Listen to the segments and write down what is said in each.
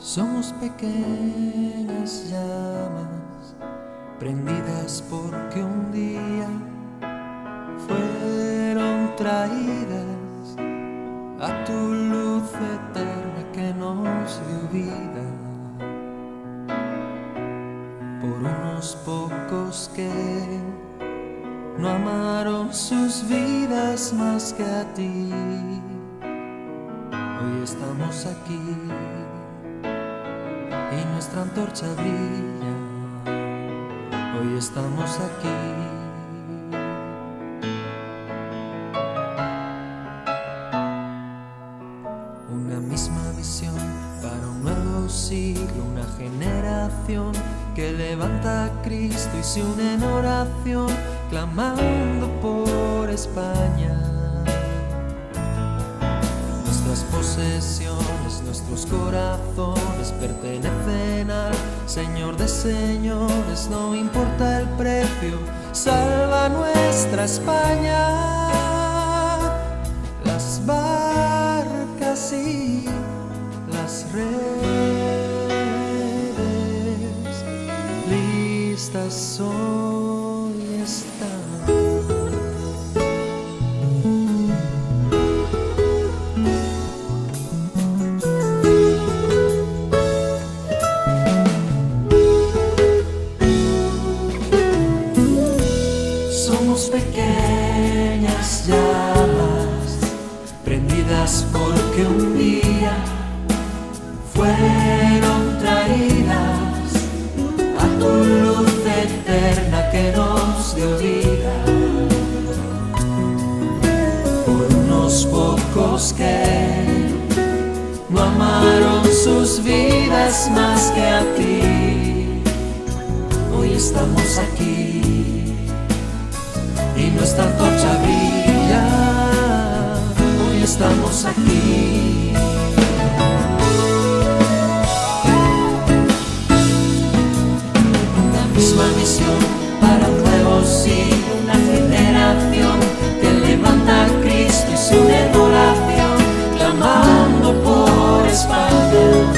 Somos pequeñas llamas prendidas porque un día fueron traídas a tu luz eterna que nos dio vida por unos pocos que no amaron sus vidas más que a ti. Hoy estamos aquí y nuestra antorcha brilla. Hoy estamos aquí. Una misma visión para un nuevo siglo, una generación que levanta a Cristo y se une en oración, clamando por España. Nuestras posesiones, nuestros corazones pertenecen al Señor de señores, no importa el precio, salva nuestra España. Las barcas y las redes listas hoy están. Pequeñas llamas prendidas porque un día fueron traídas a tu luz eterna que nos dio vida por unos pocos que no amaron sus vidas más que a ti. Hoy estamos aquí y nuestra antorcha brilla. Hoy estamos aquí. Una misma misión para un nuevo siglo, una generación que levanta a Cristo y se une en oración, clamando por España.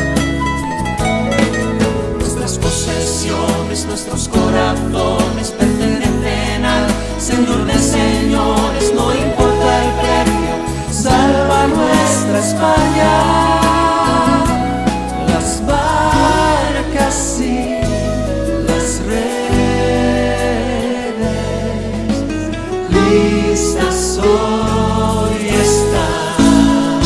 Nuestras posesiones, nuestros corazones pertenecen al Señor de señores, no importa el precio, salva nuestra España. Las barcas y las redes listas hoy están.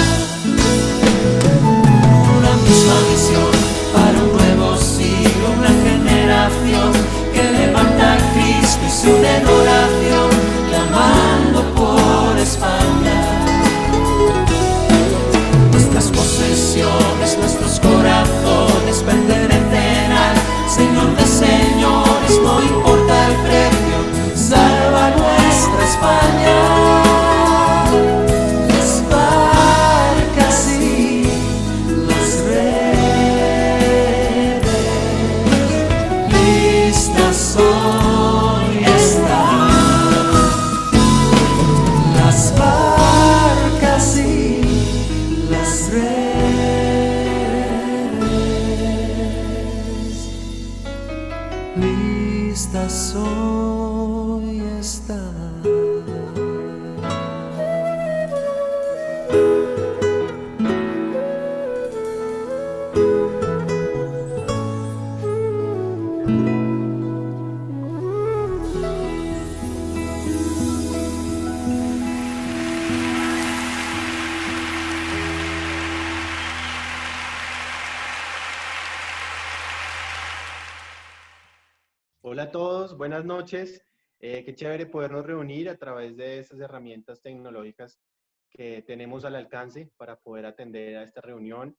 Una misma misión para un nuevo siglo, una generación que levanta a Cristo y se une en oración, clamando por España. Nuestras posesiones, nuestros corazones pertenecen al Señor de señores, no importa el precio, salva nuestra España. Las barcas y las redes listas hoy están. Las barcas y las redes listas hoy están. Hola a todos, buenas noches. Qué chévere podernos reunir a través de estas herramientas tecnológicas que tenemos al alcance para poder atender a esta reunión.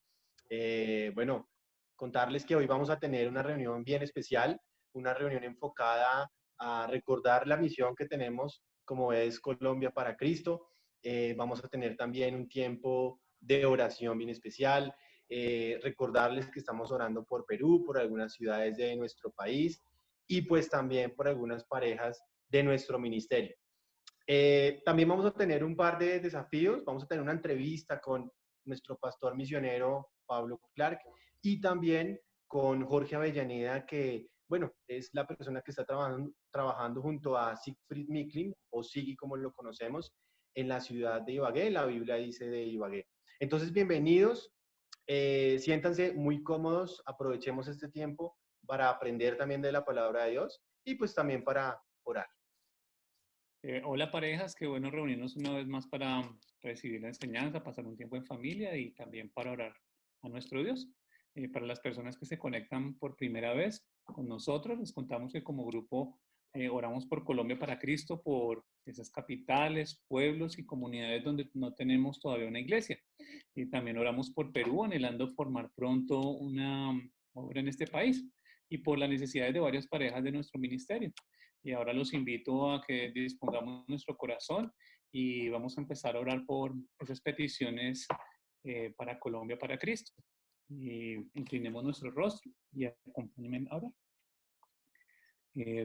Bueno, contarles que hoy vamos a tener una reunión bien especial, una reunión enfocada a recordar la misión que tenemos como es Colombia para Cristo. Vamos a tener también un tiempo de oración bien especial. Recordarles que estamos orando por Perú, por algunas ciudades de nuestro país y pues también por algunas parejas de nuestro ministerio. También vamos a tener un par de desafíos, vamos a tener una entrevista con nuestro pastor misionero Pablo Clark y también con Jorge Avellaneda, que, bueno, es la persona que está trabajando junto a Siegfried Miklin, o Sigi como lo conocemos, en la ciudad de Ibagué. La Biblia dice de Ibagué. Entonces, bienvenidos, siéntanse muy cómodos, aprovechemos este tiempo para aprender también de la palabra de Dios y pues también para orar. Hola parejas, qué bueno reunirnos una vez más para recibir la enseñanza, pasar un tiempo en familia y también para orar a nuestro Dios. Para las personas que se conectan por primera vez con nosotros, les contamos que como grupo oramos por Colombia para Cristo, por esas capitales, pueblos y comunidades donde no tenemos todavía una iglesia. Y también oramos por Perú, anhelando formar pronto una obra en este país y por las necesidades de varias parejas de nuestro ministerio. Y ahora los invito a que dispongamos nuestro corazón y vamos a empezar a orar por esas peticiones para Colombia, para Cristo. Y inclinemos nuestro rostro y acompáñenme a orar.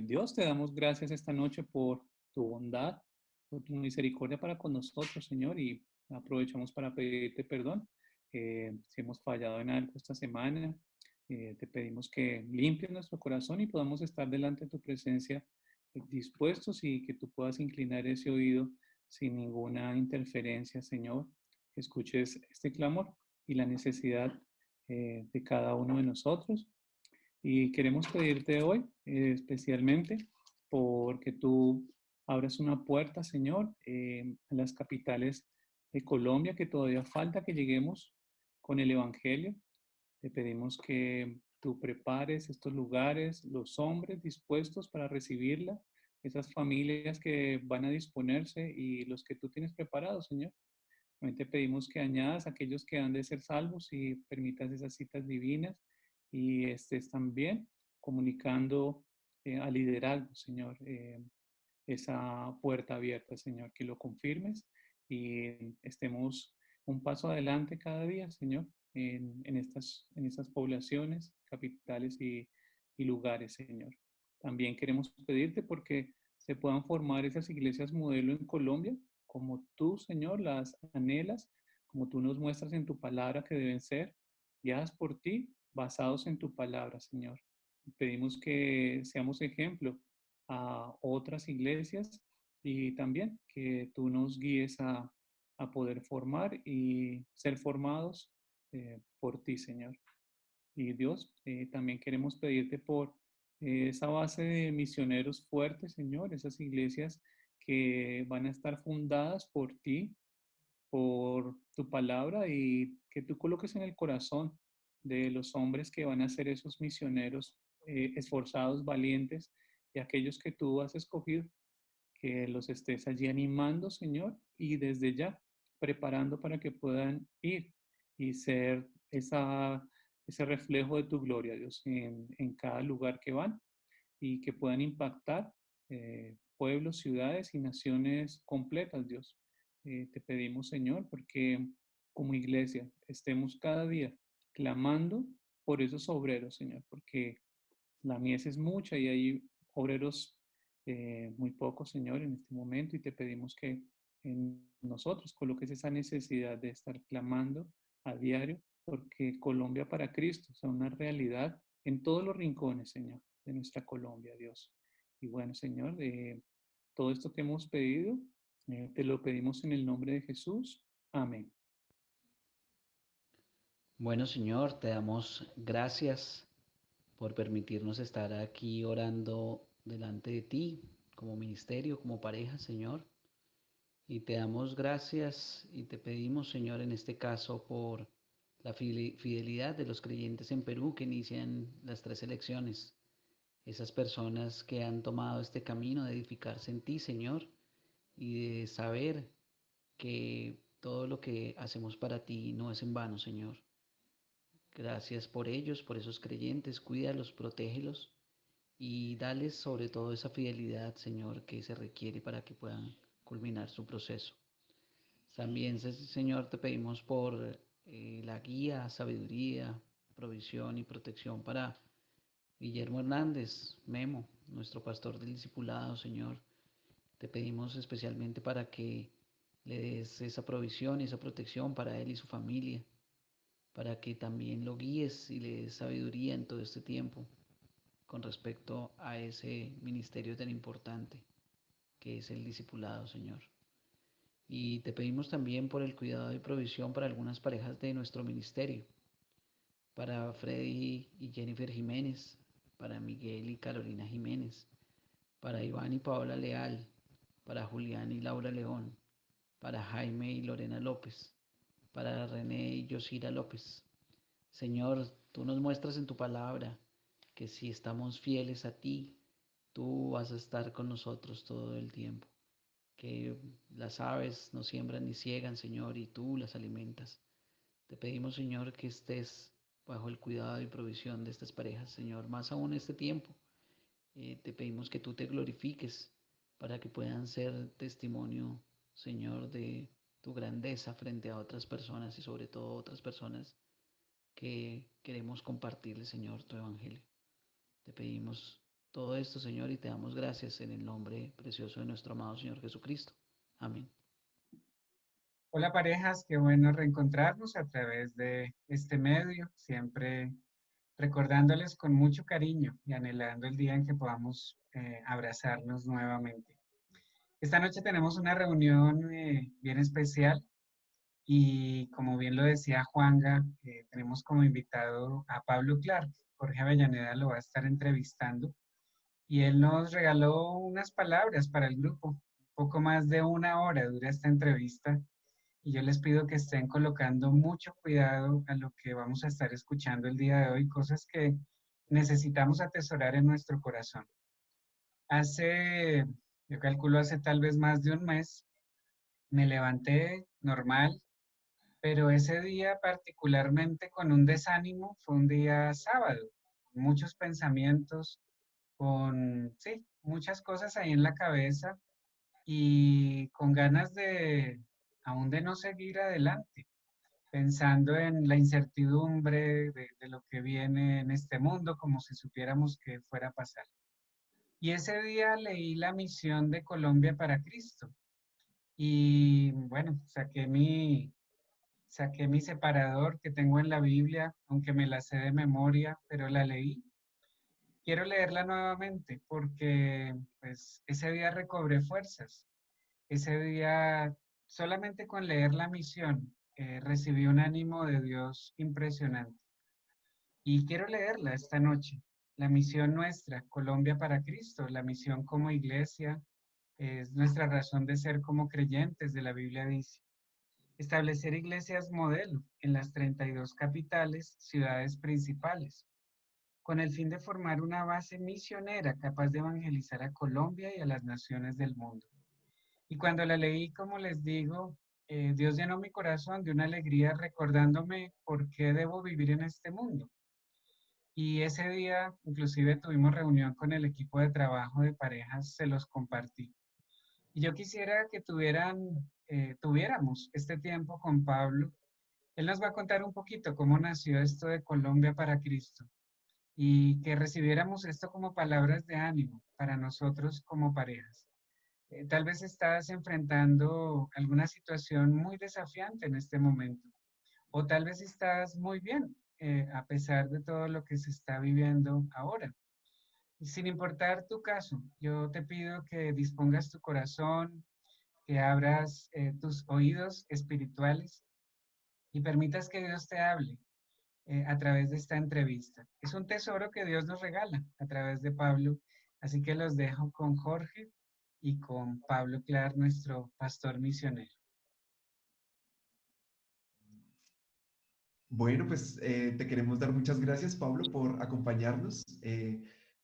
Dios, te damos gracias esta noche por tu bondad, por tu misericordia para con nosotros, Señor, y aprovechamos para pedirte perdón. Si hemos fallado en algo esta semana, te pedimos que limpies nuestro corazón y podamos estar delante de tu presencia dispuestos y que tú puedas inclinar ese oído sin ninguna interferencia, Señor. Que escuches este clamor y la necesidad de cada uno de nosotros. Y queremos pedirte hoy especialmente porque tú abras una puerta, Señor, a las capitales de Colombia, que todavía falta que lleguemos con el Evangelio. Te pedimos que tú prepares estos lugares, los hombres dispuestos para recibirla, esas familias que van a disponerse y los que tú tienes preparados, Señor. También te pedimos que añadas a aquellos que han de ser salvos y permitas esas citas divinas y estés también comunicando al liderazgo, Señor, esa puerta abierta, Señor, que lo confirmes y estemos un paso adelante cada día, Señor, en estas poblaciones, capitales y lugares, Señor. También queremos pedirte porque se puedan formar esas iglesias modelo en Colombia, como tú, Señor, las anhelas, como tú nos muestras en tu palabra que deben ser, guiadas por ti, basados en tu palabra, Señor. Pedimos que seamos ejemplo a otras iglesias y también que tú nos guíes a poder formar y ser formados por ti, Señor. Y Dios, también queremos pedirte por esa base de misioneros fuertes, Señor, esas iglesias que van a estar fundadas por ti, por tu palabra y que tú coloques en el corazón de los hombres que van a ser esos misioneros esforzados, valientes y aquellos que tú has escogido, que los estés allí animando, Señor, y desde ya preparando para que puedan ir y ser ese reflejo de tu gloria, Dios, en cada lugar que van y que puedan impactar pueblos, ciudades y naciones completas, Dios. Te pedimos, Señor, porque como iglesia estemos cada día clamando por esos obreros, Señor, porque la mies es mucha y hay obreros muy pocos, Señor, en este momento, y te pedimos que en nosotros coloques esa necesidad de estar clamando a diario, porque Colombia para Cristo sea una realidad en todos los rincones, Señor, de nuestra Colombia, Dios. Y bueno, Señor, todo esto que hemos pedido, te lo pedimos en el nombre de Jesús. Amén. Bueno, Señor, te damos gracias por permitirnos estar aquí orando delante de ti, como ministerio, como pareja, Señor. Y te damos gracias y te pedimos, Señor, en este caso por la fidelidad de los creyentes en Perú que inician las 3 elecciones. Esas personas que han tomado este camino de edificarse en ti, Señor, y de saber que todo lo que hacemos para ti no es en vano, Señor. Gracias por ellos, por esos creyentes, cuídalos, protégelos y dales sobre todo esa fidelidad, Señor, que se requiere para que puedan culminar su proceso. También, Señor, te pedimos por la guía, sabiduría, provisión y protección para Guillermo Hernández, Memo, nuestro pastor del discipulado, Señor. Te pedimos especialmente para que le des esa provisión y esa protección para él y su familia. para que también lo guíes y le des sabiduría en todo este tiempo con respecto a ese ministerio tan importante que es el discipulado, Señor. Y te pedimos también por el cuidado y provisión para algunas parejas de nuestro ministerio, para Freddy y Jennifer Jiménez, para Miguel y Carolina Jiménez, para Iván y Paola Leal, para Julián y Laura León, para Jaime y Lorena López, para René y Yosira López. Señor, tú nos muestras en tu palabra que si estamos fieles a ti, tú vas a estar con nosotros todo el tiempo. Que las aves no siembran ni ciegan, Señor, y tú las alimentas. Te pedimos, Señor, que estés bajo el cuidado y provisión de estas parejas, Señor, más aún este tiempo. Te pedimos que tú te glorifiques para que puedan ser testimonio, Señor, de tu grandeza frente a otras personas y sobre todo otras personas que queremos compartirle, Señor, tu evangelio. Te pedimos todo esto, Señor, y te damos gracias en el nombre precioso de nuestro amado Señor Jesucristo. Amén. Hola parejas, qué bueno reencontrarnos a través de este medio, siempre recordándoles con mucho cariño y anhelando el día en que podamos abrazarnos nuevamente. Esta noche tenemos una reunión bien especial y como bien lo decía Juanga, tenemos como invitado a Pablo Clark. Jorge Avellaneda lo va a estar entrevistando y él nos regaló unas palabras para el grupo. Un poco más de una hora dura esta entrevista y yo les pido que estén colocando mucho cuidado a lo que vamos a estar escuchando el día de hoy, cosas que necesitamos atesorar en nuestro corazón. Yo calculo hace tal vez más de un mes, me levanté normal, pero ese día particularmente con un desánimo, fue un día sábado, muchos pensamientos, sí, muchas cosas ahí en la cabeza y con ganas aún de no seguir adelante, pensando en la incertidumbre de lo que viene en este mundo, como si supiéramos que fuera a pasar. Y ese día leí la misión de Colombia para Cristo. Y bueno, saqué mi separador que tengo en la Biblia, aunque me la sé de memoria, pero la leí. Quiero leerla nuevamente porque pues ese día recobré fuerzas. Ese día, solamente con leer la misión, recibí un ánimo de Dios impresionante. Y quiero leerla esta noche. La misión nuestra, Colombia para Cristo, la misión como iglesia, es nuestra razón de ser como creyentes de la Biblia dice. Establecer iglesias modelo en las 32 capitales, ciudades principales, con el fin de formar una base misionera capaz de evangelizar a Colombia y a las naciones del mundo. Y cuando la leí, como les digo, Dios llenó mi corazón de una alegría recordándome por qué debo vivir en este mundo. Y ese día, inclusive tuvimos reunión con el equipo de trabajo de parejas, se los compartí. Y yo quisiera que tuviéramos este tiempo con Pablo. Él nos va a contar un poquito cómo nació esto de Colombia para Cristo y que recibiéramos esto como palabras de ánimo para nosotros como parejas. Tal vez estás enfrentando alguna situación muy desafiante en este momento, o tal vez estás muy bien, a pesar de todo lo que se está viviendo ahora. Y sin importar tu caso, yo te pido que dispongas tu corazón, que abras tus oídos espirituales y permitas que Dios te hable a través de esta entrevista. Es un tesoro que Dios nos regala a través de Pablo, así que los dejo con Jorge y con Pablo Clark, nuestro pastor misionero. Bueno, pues te queremos dar muchas gracias, Pablo, por acompañarnos.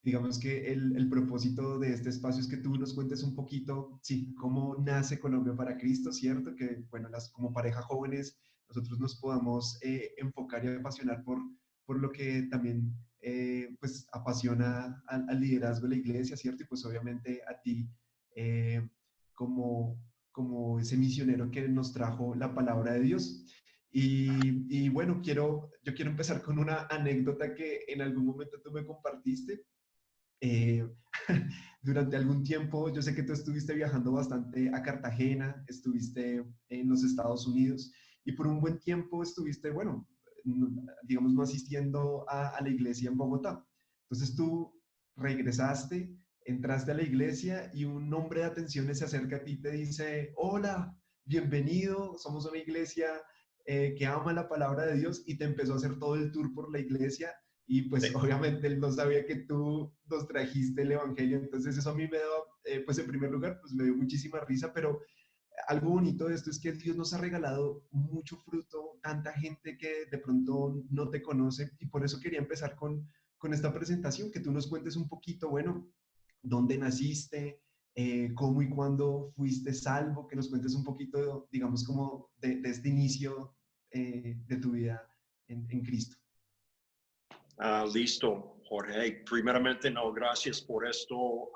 Digamos que el propósito de este espacio es que tú nos cuentes un poquito, sí, cómo nace Colombia para Cristo, ¿cierto? Que, bueno, como pareja jóvenes, nosotros nos podamos enfocar y apasionar por lo que también, pues, apasiona al liderazgo de la iglesia, ¿cierto? Y pues obviamente a ti eh, como ese misionero que nos trajo la palabra de Dios. Y bueno, yo quiero empezar con una anécdota que en algún momento tú me compartiste. Eh, durante algún tiempo, yo sé que tú estuviste viajando bastante a Cartagena, estuviste en los Estados Unidos y por un buen tiempo estuviste, bueno, digamos, no asistiendo a la iglesia en Bogotá. Entonces tú regresaste, entraste a la iglesia y un hombre de atenciones se acerca a ti y te dice, hola, bienvenido, somos una iglesia que ama la palabra de Dios, y te empezó a hacer todo el tour por la iglesia. Y pues Sí. obviamente él no sabía que tú nos trajiste el evangelio. Entonces eso a mí me da, pues en primer lugar, pues me dio muchísima risa, pero algo bonito de esto es que Dios nos ha regalado mucho fruto, tanta gente que de pronto no te conoce, y por eso quería empezar con esta presentación, que tú nos cuentes un poquito, bueno, dónde naciste, cómo y cuándo fuiste salvo, que nos cuentes un poquito, digamos, como de este inicio de tu vida en Cristo. Listo, Jorge. Primeramente, no, gracias por esto,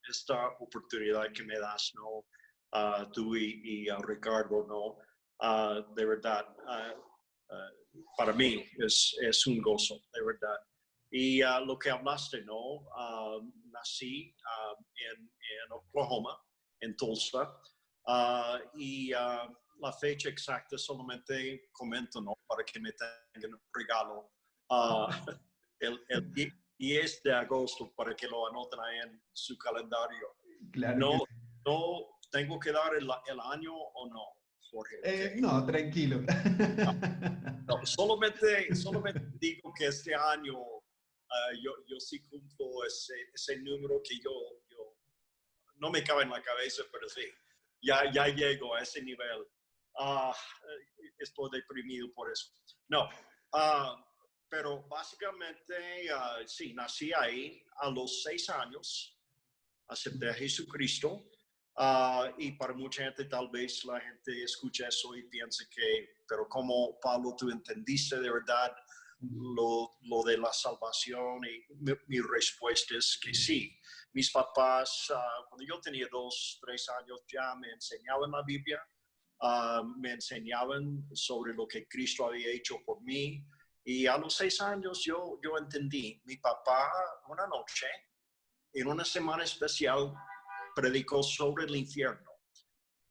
esta oportunidad que me das, ¿no? Tú y Ricardo, ¿no? De verdad, para mí es un gozo, de verdad. Y lo que hablaste, ¿no? Nací en Oklahoma, en Tulsa, y la fecha exacta solamente comento, ¿no? Para que me tengan un regalo. El 10 de agosto, para que lo anoten ahí en su calendario. Claro No, que sí. no tengo que dar el año o no, Jorge. Okay. No, tranquilo. No, solamente digo que este año yo sí cumplo ese número que yo no me cabe en la cabeza, pero sí, ya llego a ese nivel. Estoy deprimido por eso. No, pero básicamente sí, nací ahí a los 6 años, acepté a Jesucristo. Y para mucha gente, tal vez la gente escucha eso y piensa que, pero como Pablo, tú entendiste de verdad lo de la salvación, y mi respuesta es que sí. Mis papás, cuando yo tenía 2, 3 años, ya me enseñaban la Biblia, me enseñaban sobre lo que Cristo había hecho por mí, y a los 6 años yo entendí. Mi papá, una noche, en una semana especial, predicó sobre el infierno.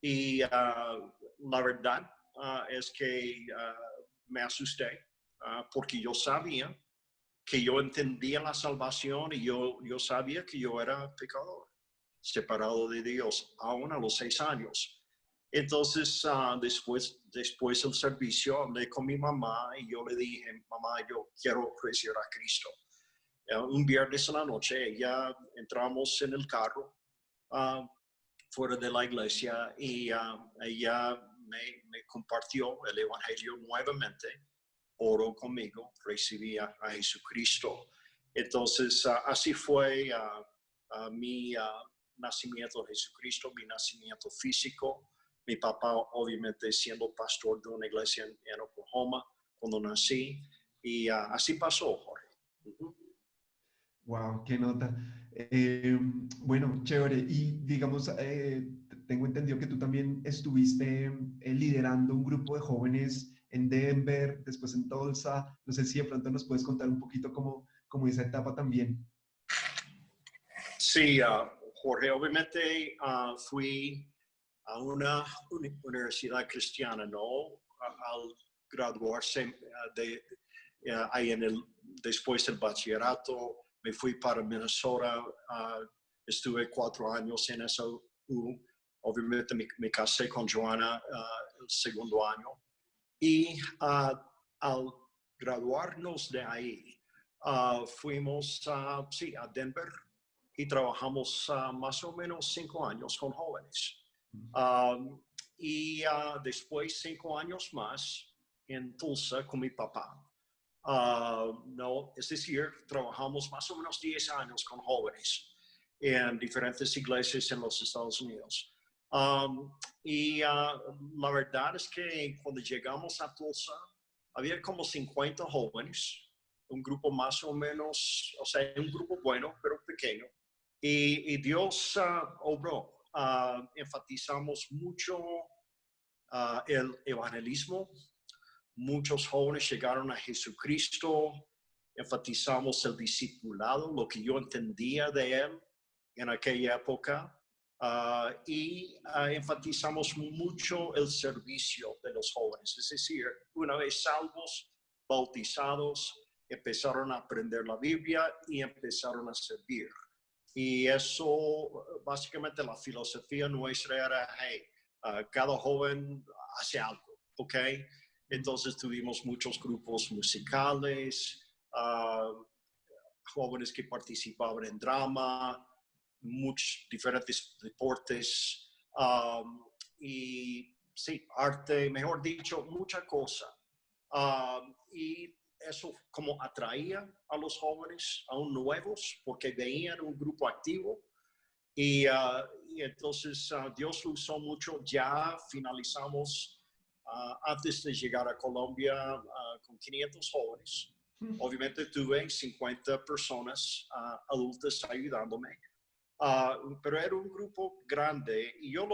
Y la verdad es que me asusté porque yo sabía que yo entendía la salvación, y yo sabía que yo era pecador, separado de Dios, aún a los 6 años. Entonces, después del servicio, hablé con mi mamá y yo le dije, mamá, yo quiero recibir a Cristo. Un viernes en la noche, entramos en el carro fuera de la iglesia, y ella me compartió el evangelio nuevamente, oró conmigo, recibí a Jesucristo. Entonces, así fue mi nacimiento de Jesucristo, mi nacimiento físico. Mi papá, obviamente, siendo pastor de una iglesia en Oklahoma cuando nací, y así pasó, Jorge. Wow, qué nota. Bueno, chévere. Y digamos, tengo entendido que tú también estuviste liderando un grupo de jóvenes en Denver, después en Tulsa. No sé si de pronto nos puedes contar un poquito cómo esa etapa también. Sí, Jorge, obviamente fui a una universidad cristiana, ¿no? Al graduarse ahí después del bachillerato, me fui para Minnesota, estuve 4 años en esa U. Obviamente me casé con Joana el segundo año, y al graduarnos de ahí, fuimos a Denver, y trabajamos más o menos 5 años con jóvenes. Y después 5 años más en Tulsa con mi papá. No, es decir, trabajamos más o menos 10 años con jóvenes en diferentes iglesias en los Estados Unidos. Y la verdad es que cuando llegamos a Tulsa, había como 50 jóvenes, un grupo más o menos, o sea, un grupo bueno, pero pequeño. Y Dios obró. Enfatizamos mucho el evangelismo. Muchos jóvenes llegaron a Jesucristo. Enfatizamos el discipulado, lo que yo entendía de él en aquella época. Y enfatizamos mucho el servicio de los jóvenes. Es decir, una vez salvos, bautizados, empezaron a aprender la Biblia y empezaron a servir. Y eso, básicamente la filosofía nuestra era, hey, cada joven hace algo, ¿ok? Entonces tuvimos muchos grupos musicales, jóvenes que participaban en drama, muchos diferentes deportes, y sí, arte, mejor dicho, mucha cosa. Y eso como atraía a los jóvenes, aún nuevos, porque veían un grupo activo. Y entonces Dios lo usó mucho. Ya finalizamos antes de llegar a Colombia con 500 jóvenes. Obviamente tuve 50 personas adultas ayudándome. Pero era un grupo grande y yo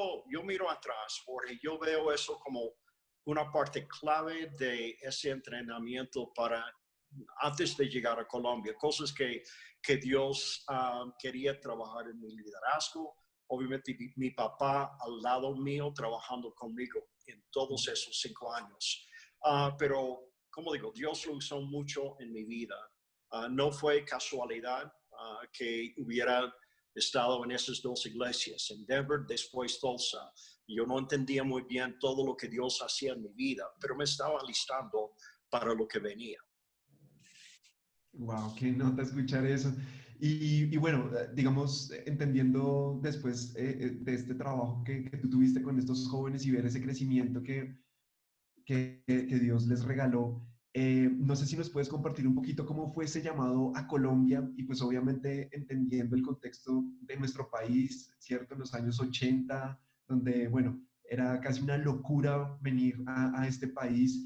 miro atrás porque yo veo eso como una parte clave de ese entrenamiento para antes de llegar a Colombia, cosas que Dios quería trabajar en mi liderazgo. Obviamente mi papá al lado mío trabajando conmigo en todos esos 5 años. Pero, como digo, Dios lo usó mucho en mi vida. No fue casualidad que hubiera estado en esas 2 iglesias, en Denver, después Tulsa. Yo no entendía muy bien todo lo que Dios hacía en mi vida, pero me estaba alistando para lo que venía. Wow, qué nota escuchar eso. Y bueno, digamos, entendiendo después de este trabajo que tú tuviste con estos jóvenes y ver ese crecimiento que Dios les regaló, no sé si nos puedes compartir un poquito cómo fue ese llamado a Colombia y pues obviamente entendiendo el contexto de nuestro país, ¿cierto? En los años 80, donde, bueno, era casi una locura venir a este país.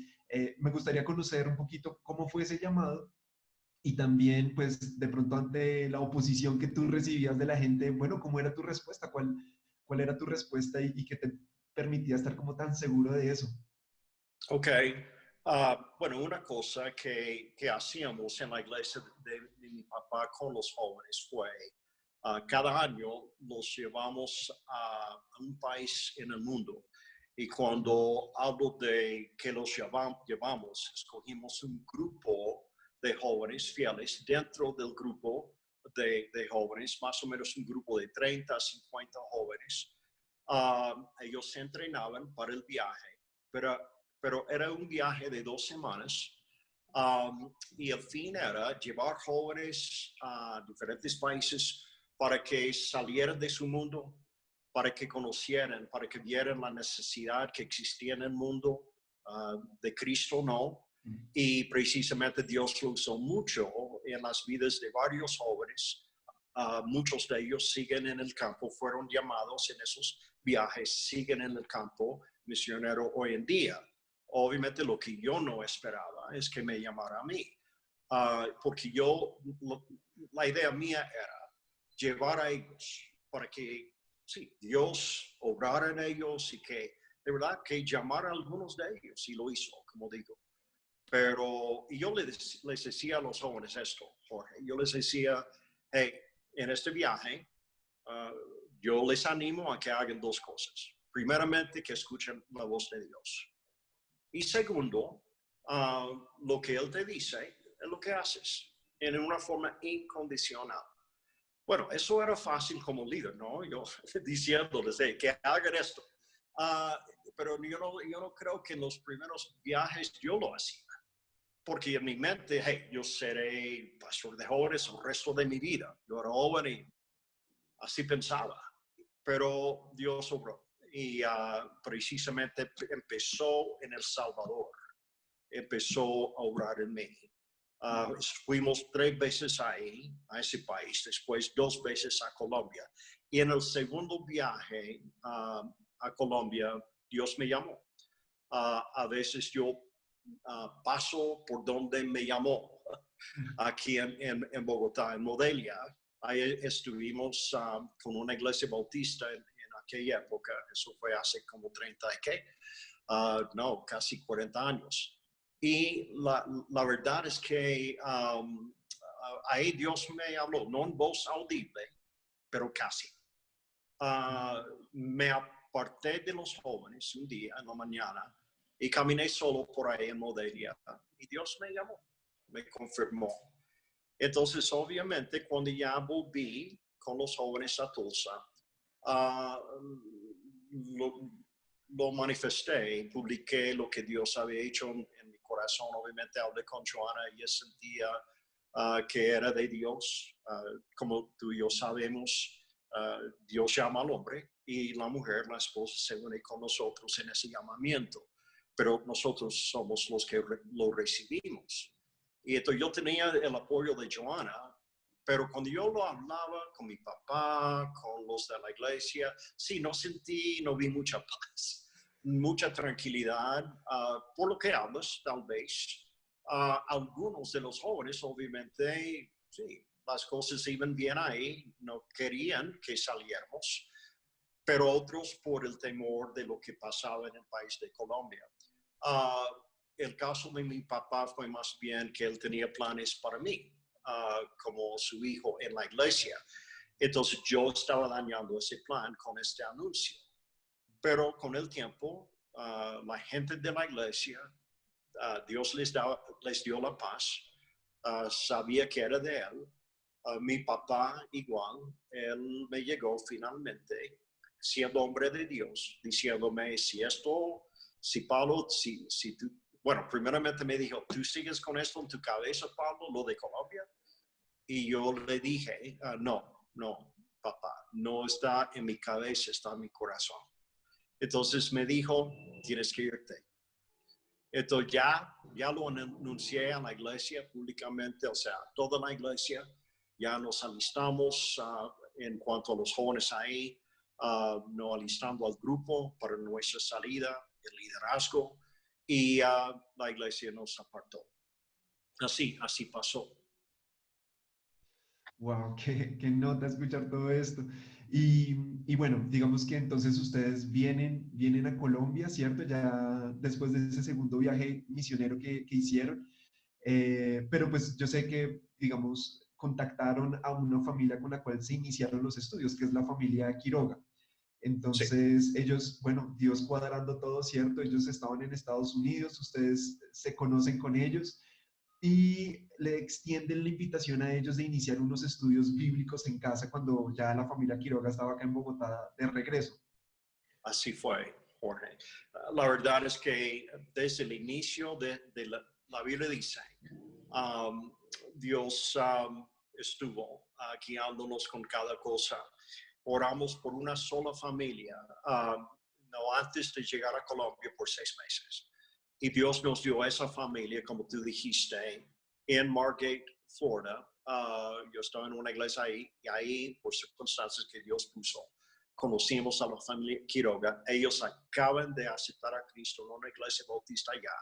Me gustaría conocer un poquito cómo fue ese llamado y también, pues, de pronto ante la oposición que tú recibías de la gente, bueno, ¿cómo era tu respuesta? ¿Cuál era tu respuesta y qué te permitía estar como tan seguro de eso? Ok. Bueno, una cosa que hacíamos en la iglesia de mi papá con los jóvenes fue, cada año los llevamos a un país en el mundo. Y cuando hablo de que los llevamos, escogimos un grupo de jóvenes fieles dentro del grupo de jóvenes, más o menos un grupo de 30 a 50 jóvenes. Ellos se entrenaban para el viaje, pero era un viaje de 2 semanas. Y el fin era llevar jóvenes a diferentes países para que salieran de su mundo, para que conocieran, para que vieran la necesidad que existía en el mundo de Cristo, ¿no? Y precisamente Dios lo usó mucho en las vidas de varios jóvenes. Muchos de ellos siguen en el campo, fueron llamados en esos viajes, siguen en el campo misionero hoy en día. Obviamente lo que yo no esperaba es que me llamara a mí, porque la idea mía era llevar a ellos para que sí, Dios obrara en ellos y que de verdad que llamara a algunos de ellos, y lo hizo, como digo. Pero yo les decía a los jóvenes esto, Jorge, yo les decía, hey, en este viaje, yo les animo a que hagan 2 cosas. Primeramente, que escuchen la voz de Dios. Y segundo, lo que Él te dice es lo que haces, en una forma incondicional. Bueno, eso era fácil como líder, ¿no? Yo diciéndoles, hey, que hagan esto. Pero yo no creo que en los primeros viajes yo lo hacía. Porque en mi mente, hey, yo seré pastor de jóvenes el resto de mi vida. Yo era joven y así pensaba. Pero Dios obró. Y precisamente empezó en El Salvador. Empezó a obrar en mí. Fuimos 3 veces ahí, a ese país, después 2 veces a Colombia. Y en el segundo viaje a Colombia, Dios me llamó. A veces yo paso por donde me llamó, aquí en Bogotá, en Modelia. Ahí estuvimos con una iglesia bautista en aquella época. Eso fue hace como 30, ¿qué? No, casi 40 años. Y la verdad es que ahí Dios me habló, no en voz audible, pero casi. Me aparté de los jóvenes un día en la mañana y caminé solo por ahí en Modelia y Dios me llamó, me confirmó. Entonces, obviamente, cuando ya volví con los jóvenes a Tulsa, lo manifesté, publiqué lo que Dios había hecho en mi corazón. Obviamente hablé con Joana y ella sentía que era de Dios. Como tú y yo sabemos, Dios llama al hombre y la mujer, la esposa, se une con nosotros en ese llamamiento. Pero nosotros somos los que lo recibimos. Y entonces yo tenía el apoyo de Joana, pero cuando yo lo hablaba con mi papá, con los de la iglesia, sí, no vi mucha paz, mucha tranquilidad, por lo que hablas, tal vez. Algunos de los jóvenes, obviamente, sí, las cosas iban bien ahí, no querían que saliéramos, pero otros por el temor de lo que pasaba en el país de Colombia. El caso de mi papá fue más bien que él tenía planes para mí, como su hijo en la iglesia. Entonces yo estaba dañando ese plan con este anuncio. Pero con el tiempo, la gente de la iglesia, Dios les dio la paz, sabía que era de él. Mi papá igual, él me llegó finalmente, siendo hombre de Dios, diciéndome, si Pablo, si tú, bueno, primeramente me dijo, ¿tú sigues con esto en tu cabeza, Pablo, lo de Colombia? Y yo le dije, no, papá, no está en mi cabeza, está en mi corazón. Entonces me dijo, tienes que irte. Entonces ya lo anuncié a la iglesia públicamente, o sea, toda la iglesia, ya nos alistamos en cuanto a los jóvenes ahí, nos alistando al grupo para nuestra salida, el liderazgo, y la iglesia nos apartó. Así pasó. Wow, qué nota escuchar todo esto. Y bueno, digamos que entonces ustedes vienen a Colombia, ¿cierto? Ya después de ese segundo viaje misionero que hicieron. Pero pues yo sé que, digamos, contactaron a una familia con la cual se iniciaron los estudios, que es la familia Quiroga. Sí. Entonces ellos, bueno, Dios cuadrando todo, ¿cierto? Ellos estaban en Estados Unidos, ustedes se conocen con ellos y le extienden la invitación a ellos de iniciar unos estudios bíblicos en casa cuando ya la familia Quiroga estaba acá en Bogotá de regreso. Así fue, Jorge. La verdad es que desde el inicio de la Biblia dice, Dios estuvo guiándonos con cada cosa. Oramos por una sola familia, no antes de llegar a Colombia por 6 meses. Y Dios nos dio esa familia, como tú dijiste, en Margate, Florida. Yo estaba en una iglesia ahí, y ahí, por circunstancias que Dios puso, conocimos a la familia Quiroga. Ellos acaban de aceptar a Cristo en una iglesia bautista allá.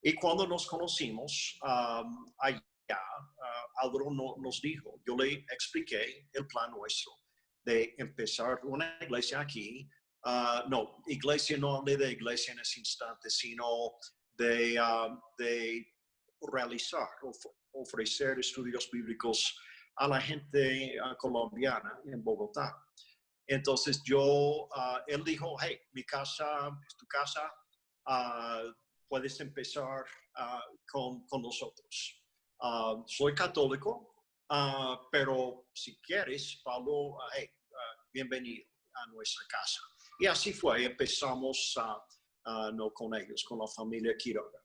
Y cuando nos conocimos allá, Álvaro nos dijo, yo le expliqué el plan nuestro de empezar una iglesia aquí. No, iglesia no hablé de iglesia en ese instante, sino de realizar, ofrecer estudios bíblicos a la gente colombiana en Bogotá. Entonces él dijo, hey, mi casa es tu casa, puedes empezar con nosotros. Soy católico, pero si quieres, Pablo, hey, bienvenido a nuestra casa. Y así fue, empezamos no con ellos, con la familia Quiroga.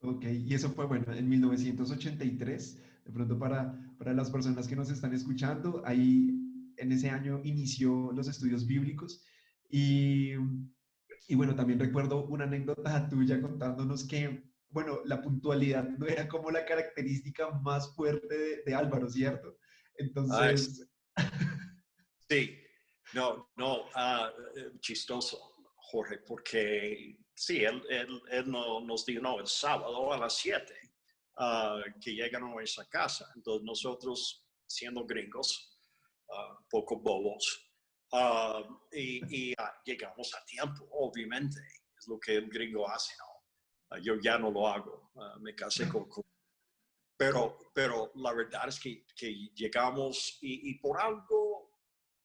Ok, y eso fue, bueno, en 1983, de pronto para las personas que nos están escuchando, ahí en ese año inició los estudios bíblicos y bueno, también recuerdo una anécdota tuya contándonos que, bueno, la puntualidad no era como la característica más fuerte de Álvaro, ¿cierto? Entonces... Sí, no, chistoso, Jorge, porque sí, él nos dijo, no, el sábado a las 7 que llegan a nuestra casa. Entonces nosotros, siendo gringos, poco bobos, y llegamos a tiempo, obviamente, es lo que el gringo hace, ¿no? Yo ya no lo hago, me casé con pero la verdad es que llegamos y por algo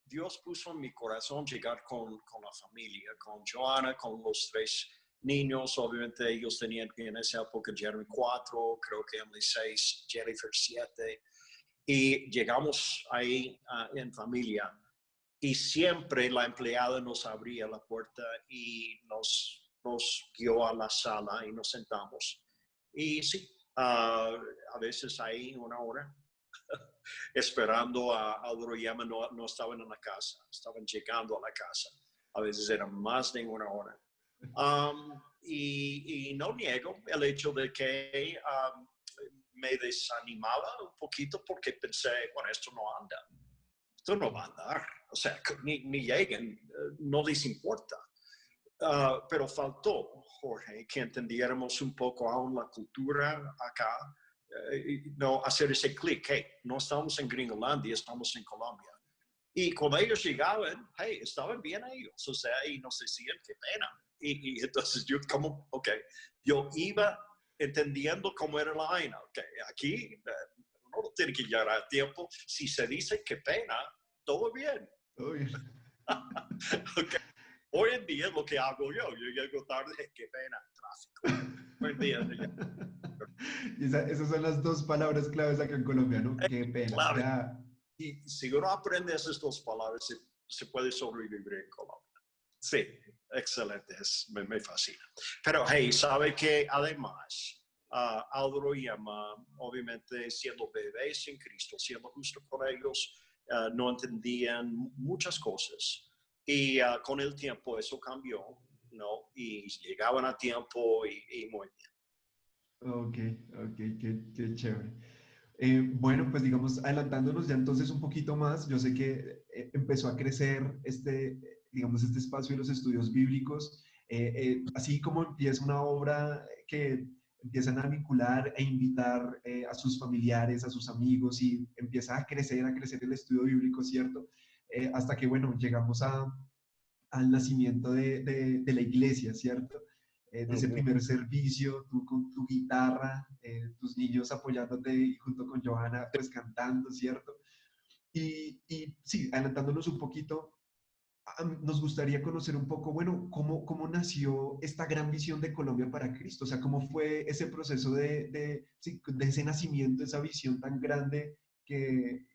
Dios puso en mi corazón llegar con la familia, con Joana, con los 3 niños. Obviamente ellos tenían en esa época Jeremy 4, creo que Emily 6, Jennifer 7. Y llegamos ahí en familia. Y siempre la empleada nos abría la puerta y nos guió a la sala y nos sentamos. Y sí, a veces ahí 1 hora, esperando a Álvaro y Emma, no estaban en la casa, estaban llegando a la casa. A veces era más de 1 hora. Y no niego el hecho de que me desanimaba un poquito porque pensé, bueno, esto no anda. Esto no va a andar, o sea, ni lleguen, no les importa. Pero faltó, Jorge, que entendiéramos un poco aún la cultura acá, no hacer ese clic, hey, no estamos en Gringolandia, estamos en Colombia. Y cuando ellos llegaban, hey, estaban bien ellos, o sea, y nos decían, qué pena. Y entonces yo como, ok, yo iba entendiendo cómo era la vaina, ok, aquí no tiene que llegar a tiempo. Si se dice qué pena, todo bien. Todo bien. Okay. Hoy en día lo que hago yo llego tarde, qué pena, tráfico. Hoy en día. Esas son las 2 palabras claves acá en Colombia, ¿no? Qué pena. Claro. Ya. Y si uno aprende esas 2 palabras, se puede sobrevivir en Colombia. Sí, excelente, me fascina. Pero hey, sabe que además, Álvaro y Emma, obviamente siendo bebés en Cristo, siendo justo con ellos, no entendían muchas cosas. Y con el tiempo eso cambió, ¿no? Y llegaban a tiempo y muy bien. Ok, qué chévere. Bueno, pues digamos, adelantándonos ya entonces un poquito más, yo sé que empezó a crecer digamos, este espacio de los estudios bíblicos, así como empieza una obra que empiezan a vincular e invitar a sus familiares, a sus amigos, y empieza a crecer el estudio bíblico, ¿cierto? Hasta que, bueno, llegamos al nacimiento de la iglesia, ¿cierto? De ese primer servicio, tú con tu guitarra, tus niños apoyándote y junto con Johanna, pues cantando, ¿cierto? Y sí, adelantándonos un poquito, nos gustaría conocer un poco, bueno, cómo nació esta gran visión de Colombia para Cristo, o sea, cómo fue ese proceso de ese nacimiento, esa visión tan grande que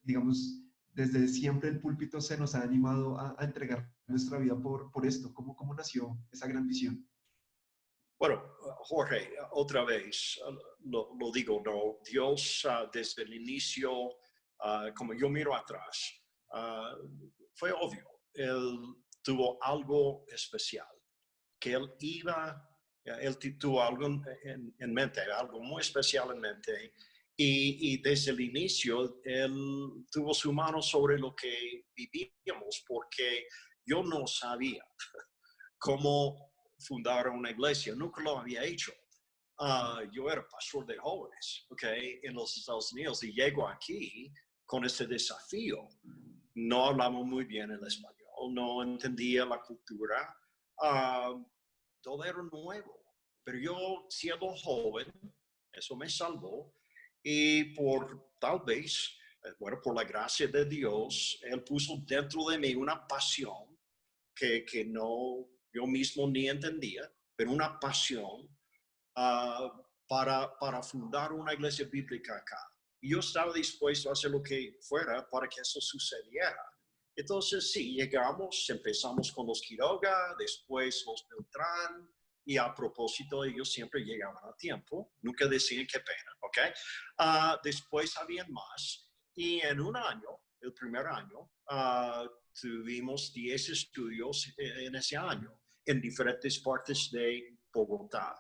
digamos, desde siempre el púlpito se nos ha animado a entregar nuestra vida por esto. ¿Cómo nació esa gran visión? Bueno, Jorge, otra vez, lo digo, no, Dios desde el inicio, como yo miro atrás, fue obvio, Él tuvo algo especial, que Él tuvo algo en mente, algo muy especial en mente, y desde el inicio Él tuvo su mano sobre lo que vivíamos, porque yo no sabía cómo fundar una iglesia, nunca lo había hecho. Yo era pastor de jóvenes, en los Estados Unidos, y llego aquí con ese desafío. No hablamos muy bien el español, no entendía la cultura, todo era nuevo. Pero yo, siendo joven, eso me salvó, y tal vez, por la gracia de Dios, Él puso dentro de mí una pasión que no, yo mismo ni entendía, pero una pasión para fundar una iglesia bíblica acá. Y yo estaba dispuesto a hacer lo que fuera para que eso sucediera. Entonces, sí, empezamos con los Quiroga, después los Beltrán, y a propósito ellos siempre llegaban a tiempo, nunca decían qué pena, ¿ok? Después habían más, y en un año, el primer año, tuvimos 10 estudios en ese año, en diferentes partes de Bogotá.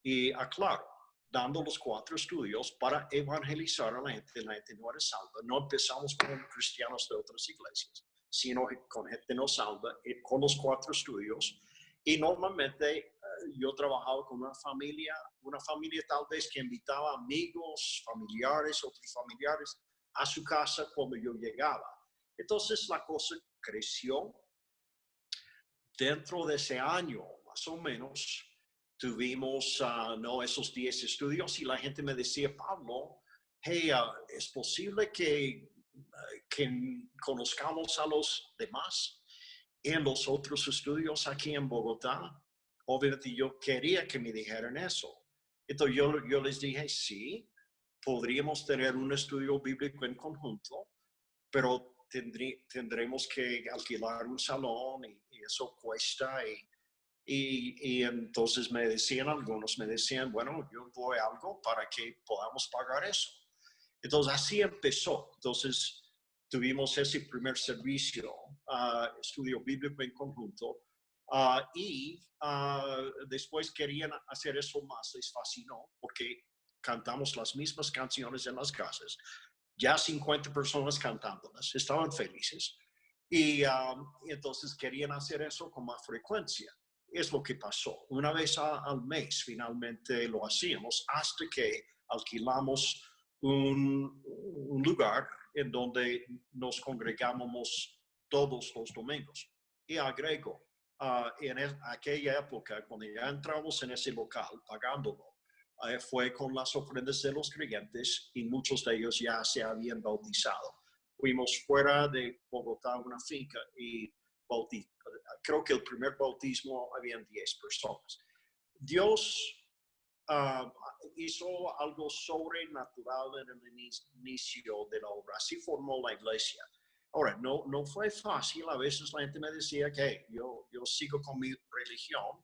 Y aclaro, dando los 4 estudios para evangelizar a la gente no era salva. No empezamos con cristianos de otras iglesias, sino con gente no salva, con los 4 estudios. Y normalmente yo trabajaba con una familia tal vez que invitaba amigos, familiares, otros familiares a su casa cuando yo llegaba. Entonces la cosa creció. Dentro de ese año, más o menos, tuvimos esos 10 estudios, y la gente me decía, Pablo, hey, ¿es posible que conozcamos a los demás en los otros estudios aquí en Bogotá? obviamente yo quería que me dijeran eso. Entonces yo les dije, sí, podríamos tener un estudio bíblico en conjunto, pero tendremos que alquilar un salón y eso cuesta. Y entonces algunos me decían, bueno, yo doy algo para que podamos pagar eso. Entonces así empezó. Entonces tuvimos ese primer servicio, estudio bíblico en conjunto, después querían hacer eso más, les fascinó, porque cantamos las mismas canciones en las casas, ya 50 personas cantándolas, estaban felices, y entonces querían hacer eso con más frecuencia. Es lo que pasó. Una vez al mes finalmente lo hacíamos, hasta que alquilamos un lugar en donde nos congregábamos todos los domingos. Y agrego, en aquella época, cuando ya entramos en ese local pagándolo, fue con las ofrendas de los creyentes y muchos de ellos ya se habían bautizado. Fuimos fuera de Bogotá, una finca, y creo que el primer bautismo habían 10 personas. Dios hizo algo sobrenatural en el inicio de la obra. Así formó la iglesia. Ahora, no fue fácil. A veces la gente me decía que yo sigo con mi religión.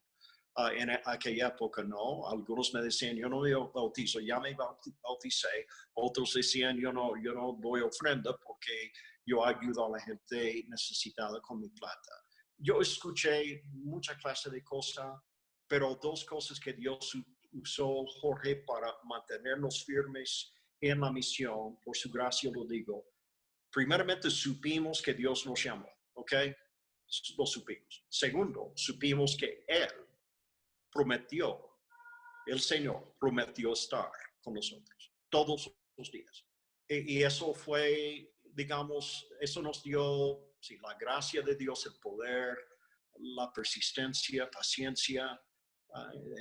En aquella época no. Algunos me decían, yo no me bautizo, ya me bauticé. Otros decían, yo no doy ofrenda porque yo ayudo a la gente necesitada con mi plata. Yo escuché mucha clase de cosas, pero dos cosas que Dios usó, Jorge, para mantenernos firmes en la misión, por su gracia lo digo. Primeramente, supimos que Dios nos llamó, ¿ok? Lo supimos. Segundo, supimos que Él prometió, el Señor prometió estar con nosotros todos los días. Y eso fue, digamos, eso nos dio, sí, la gracia de Dios, el poder, la persistencia, paciencia,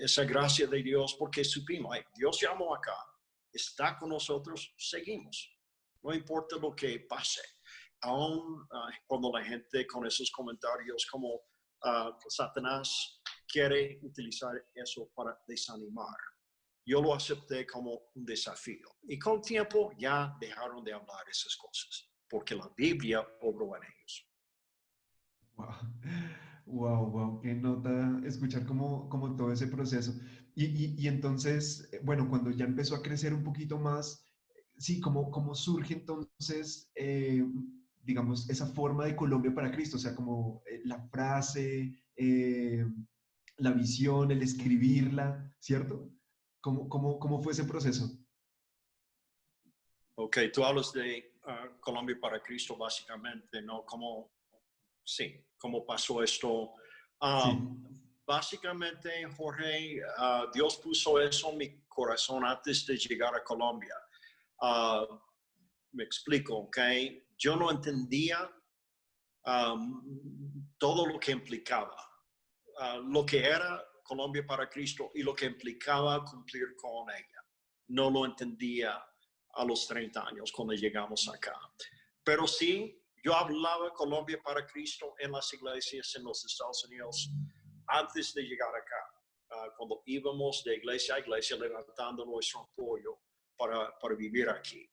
esa gracia de Dios, porque supimos, Dios llamó acá, está con nosotros, seguimos. No importa lo que pase. Aún cuando la gente con esos comentarios como Satanás quiere utilizar eso para desanimar. Yo lo acepté como un desafío. Y con tiempo ya dejaron de hablar esas cosas, porque la Biblia obró en ellos. Wow, qué nota escuchar como todo ese proceso. Y entonces, bueno, cuando ya empezó a crecer un poquito más, sí, cómo surge entonces, digamos, esa forma de Colombia para Cristo, o sea, como la frase, la visión, el escribirla, ¿cierto? ¿Cómo fue ese proceso? Ok, tú hablas de Colombia para Cristo básicamente, ¿no? ¿Cómo pasó esto? Sí. Básicamente, Jorge, Dios puso eso en mi corazón antes de llegar a Colombia. Me explico, ¿ok? Yo no entendía todo lo que implicaba, lo que era Colombia para Cristo y lo que implicaba cumplir con ella. No lo entendía a los 30 años cuando llegamos acá. Pero sí, yo hablaba Colombia para Cristo en las iglesias en los Estados Unidos antes de llegar acá, cuando íbamos de iglesia a iglesia levantando nuestro apoyo para vivir aquí.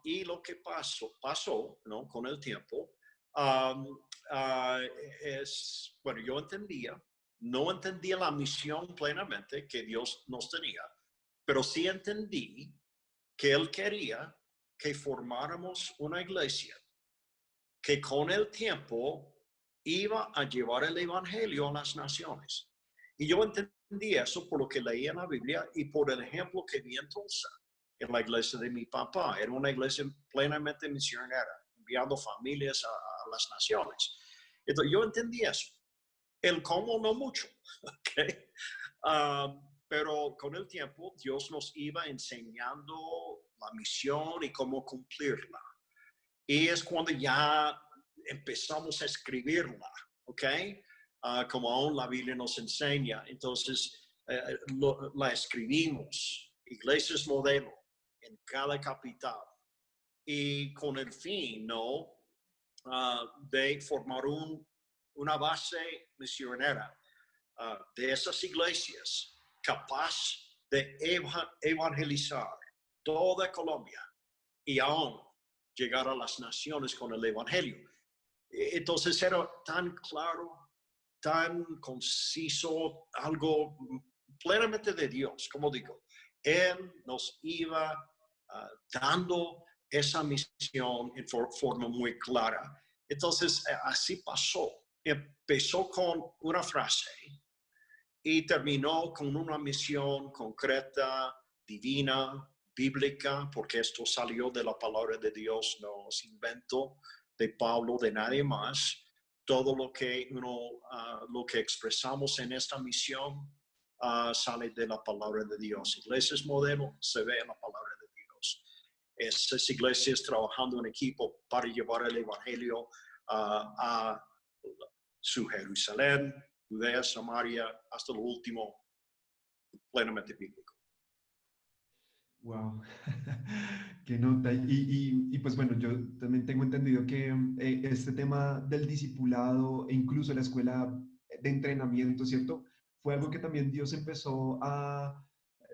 Y lo que pasó, ¿no? Con el tiempo, bueno, yo no entendía la misión plenamente que Dios nos tenía, pero sí entendí que Él quería que formáramos una iglesia que con el tiempo iba a llevar el evangelio a las naciones. Y yo entendí eso por lo que leía en la Biblia y por el ejemplo que vi en Tulsa, en la iglesia de mi papá. Era una iglesia plenamente misionera, enviando familias a las naciones. Entonces yo entendí eso. El cómo no mucho, ¿ok? Pero con el tiempo Dios nos iba enseñando la misión y cómo cumplirla. Y es cuando ya empezamos a escribirla, ¿ok? Como aún la Biblia nos enseña. Entonces, la escribimos, iglesias modelo en cada capital. Y con el fin, ¿no? De formar una base misionera. de esas iglesias capaz de evangelizar toda Colombia y aún llegar a las naciones con el evangelio. Entonces era tan claro, tan conciso, algo plenamente de Dios, como digo. Él nos iba dando esa misión en forma muy clara. Entonces, así pasó. Empezó con una frase y terminó con una misión concreta, divina, bíblica, porque esto salió de la palabra de Dios, no es invento de Pablo, de nadie más. Todo lo que lo que expresamos en esta misión sale de la palabra de Dios. Iglesias modelo se ve en la palabra de Dios. Esas iglesias trabajando en equipo para llevar el evangelio a su Jerusalén, Judea, Samaria, hasta lo último, plenamente bíblico. Wow, qué nota. Y pues bueno, yo también tengo entendido que este tema del discipulado e incluso la escuela de entrenamiento, ¿cierto? Fue algo que también Dios empezó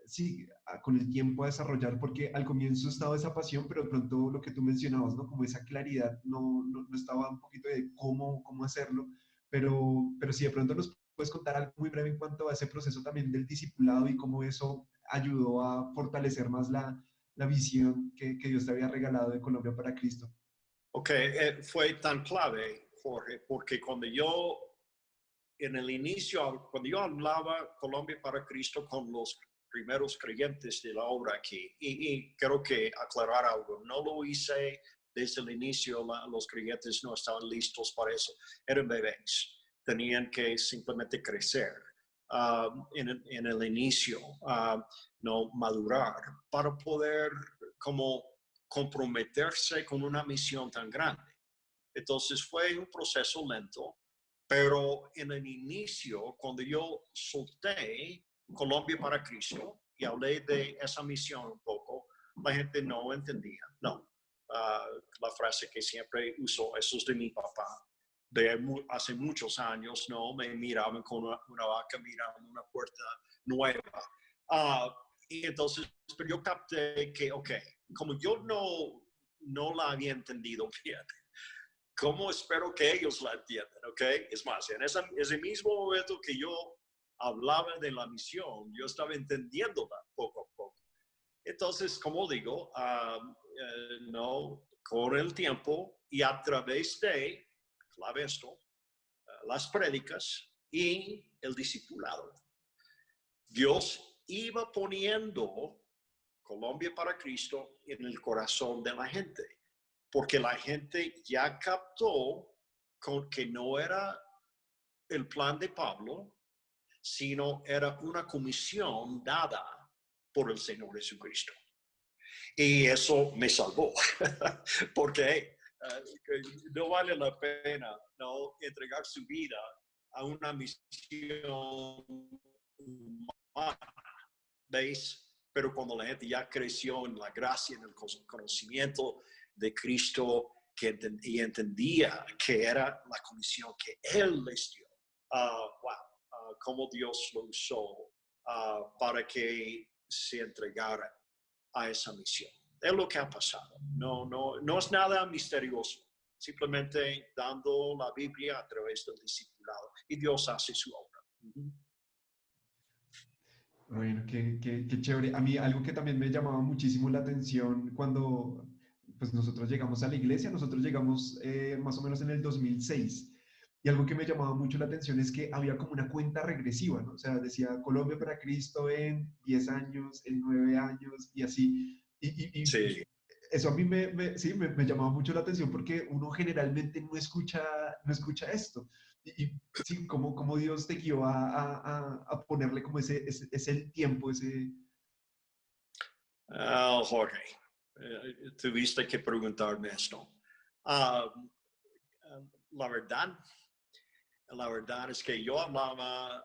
sí, con el tiempo a desarrollar, porque al comienzo estaba esa pasión, pero de pronto lo que tú mencionabas, ¿no? Como esa claridad, no estaba un poquito de cómo hacerlo, pero si de pronto nos puedes contar algo muy breve en cuanto a ese proceso también del discipulado y cómo eso ayudó a fortalecer más la visión que Dios te había regalado de Colombia para Cristo. Ok, fue tan clave, Jorge, porque cuando yo, en el inicio, cuando yo hablaba Colombia para Cristo con los primeros creyentes de la obra aquí, y creo que aclarar algo, no lo hice desde el inicio, los creyentes no estaban listos para eso, eran bebés, tenían que simplemente crecer en el inicio, no madurar, para poder como comprometerse con una misión tan grande. Entonces fue un proceso lento, pero en el inicio, cuando yo solté Colombia para Cristo y hablé de esa misión un poco, la gente no entendía. No, la frase que siempre uso, eso es de mi papá. Hace muchos años, no, me miraban con una vaca, miraban una puerta nueva. Y entonces, pero yo capté que, ok, como yo no la había entendido bien, ¿cómo espero que ellos la entiendan? ¿Ok? Es más, en ese mismo momento que yo hablaba de la misión, yo estaba entendiéndola poco a poco. Entonces, como digo, no, con el tiempo y a través de, clave esto, las prédicas y el discipulado, Dios iba poniendo Colombia para Cristo en el corazón de la gente, porque la gente ya captó que no era el plan de Pablo, sino era una comisión dada por el Señor Jesucristo. Y eso me salvó, porque no vale la pena no entregar su vida a una misión humana, ¿veis? Pero cuando la gente ya creció en la gracia, en el conocimiento de Cristo, y entendía que era la comisión que Él les dio, cómo Dios lo usó para que se entregaran a esa misión. Es lo que ha pasado. No es nada misterioso. Simplemente dando la Biblia a través del discipulado. Y Dios hace su obra. Bueno, qué chévere. A mí algo que también me llamaba muchísimo la atención cuando pues, nosotros llegamos a la iglesia, nosotros llegamos más o menos en el 2006. Y algo que me llamaba mucho la atención es que había como una cuenta regresiva, ¿no? O sea, decía Colombia para Cristo en 10 años, en 9 años y así. Sí. Eso a mí sí, me llamaba mucho la atención porque uno generalmente no escucha esto. Sí, como Dios te guió a ponerle como ese el tiempo, ese... Jorge, tuviste que preguntarme esto. La verdad es que yo hablaba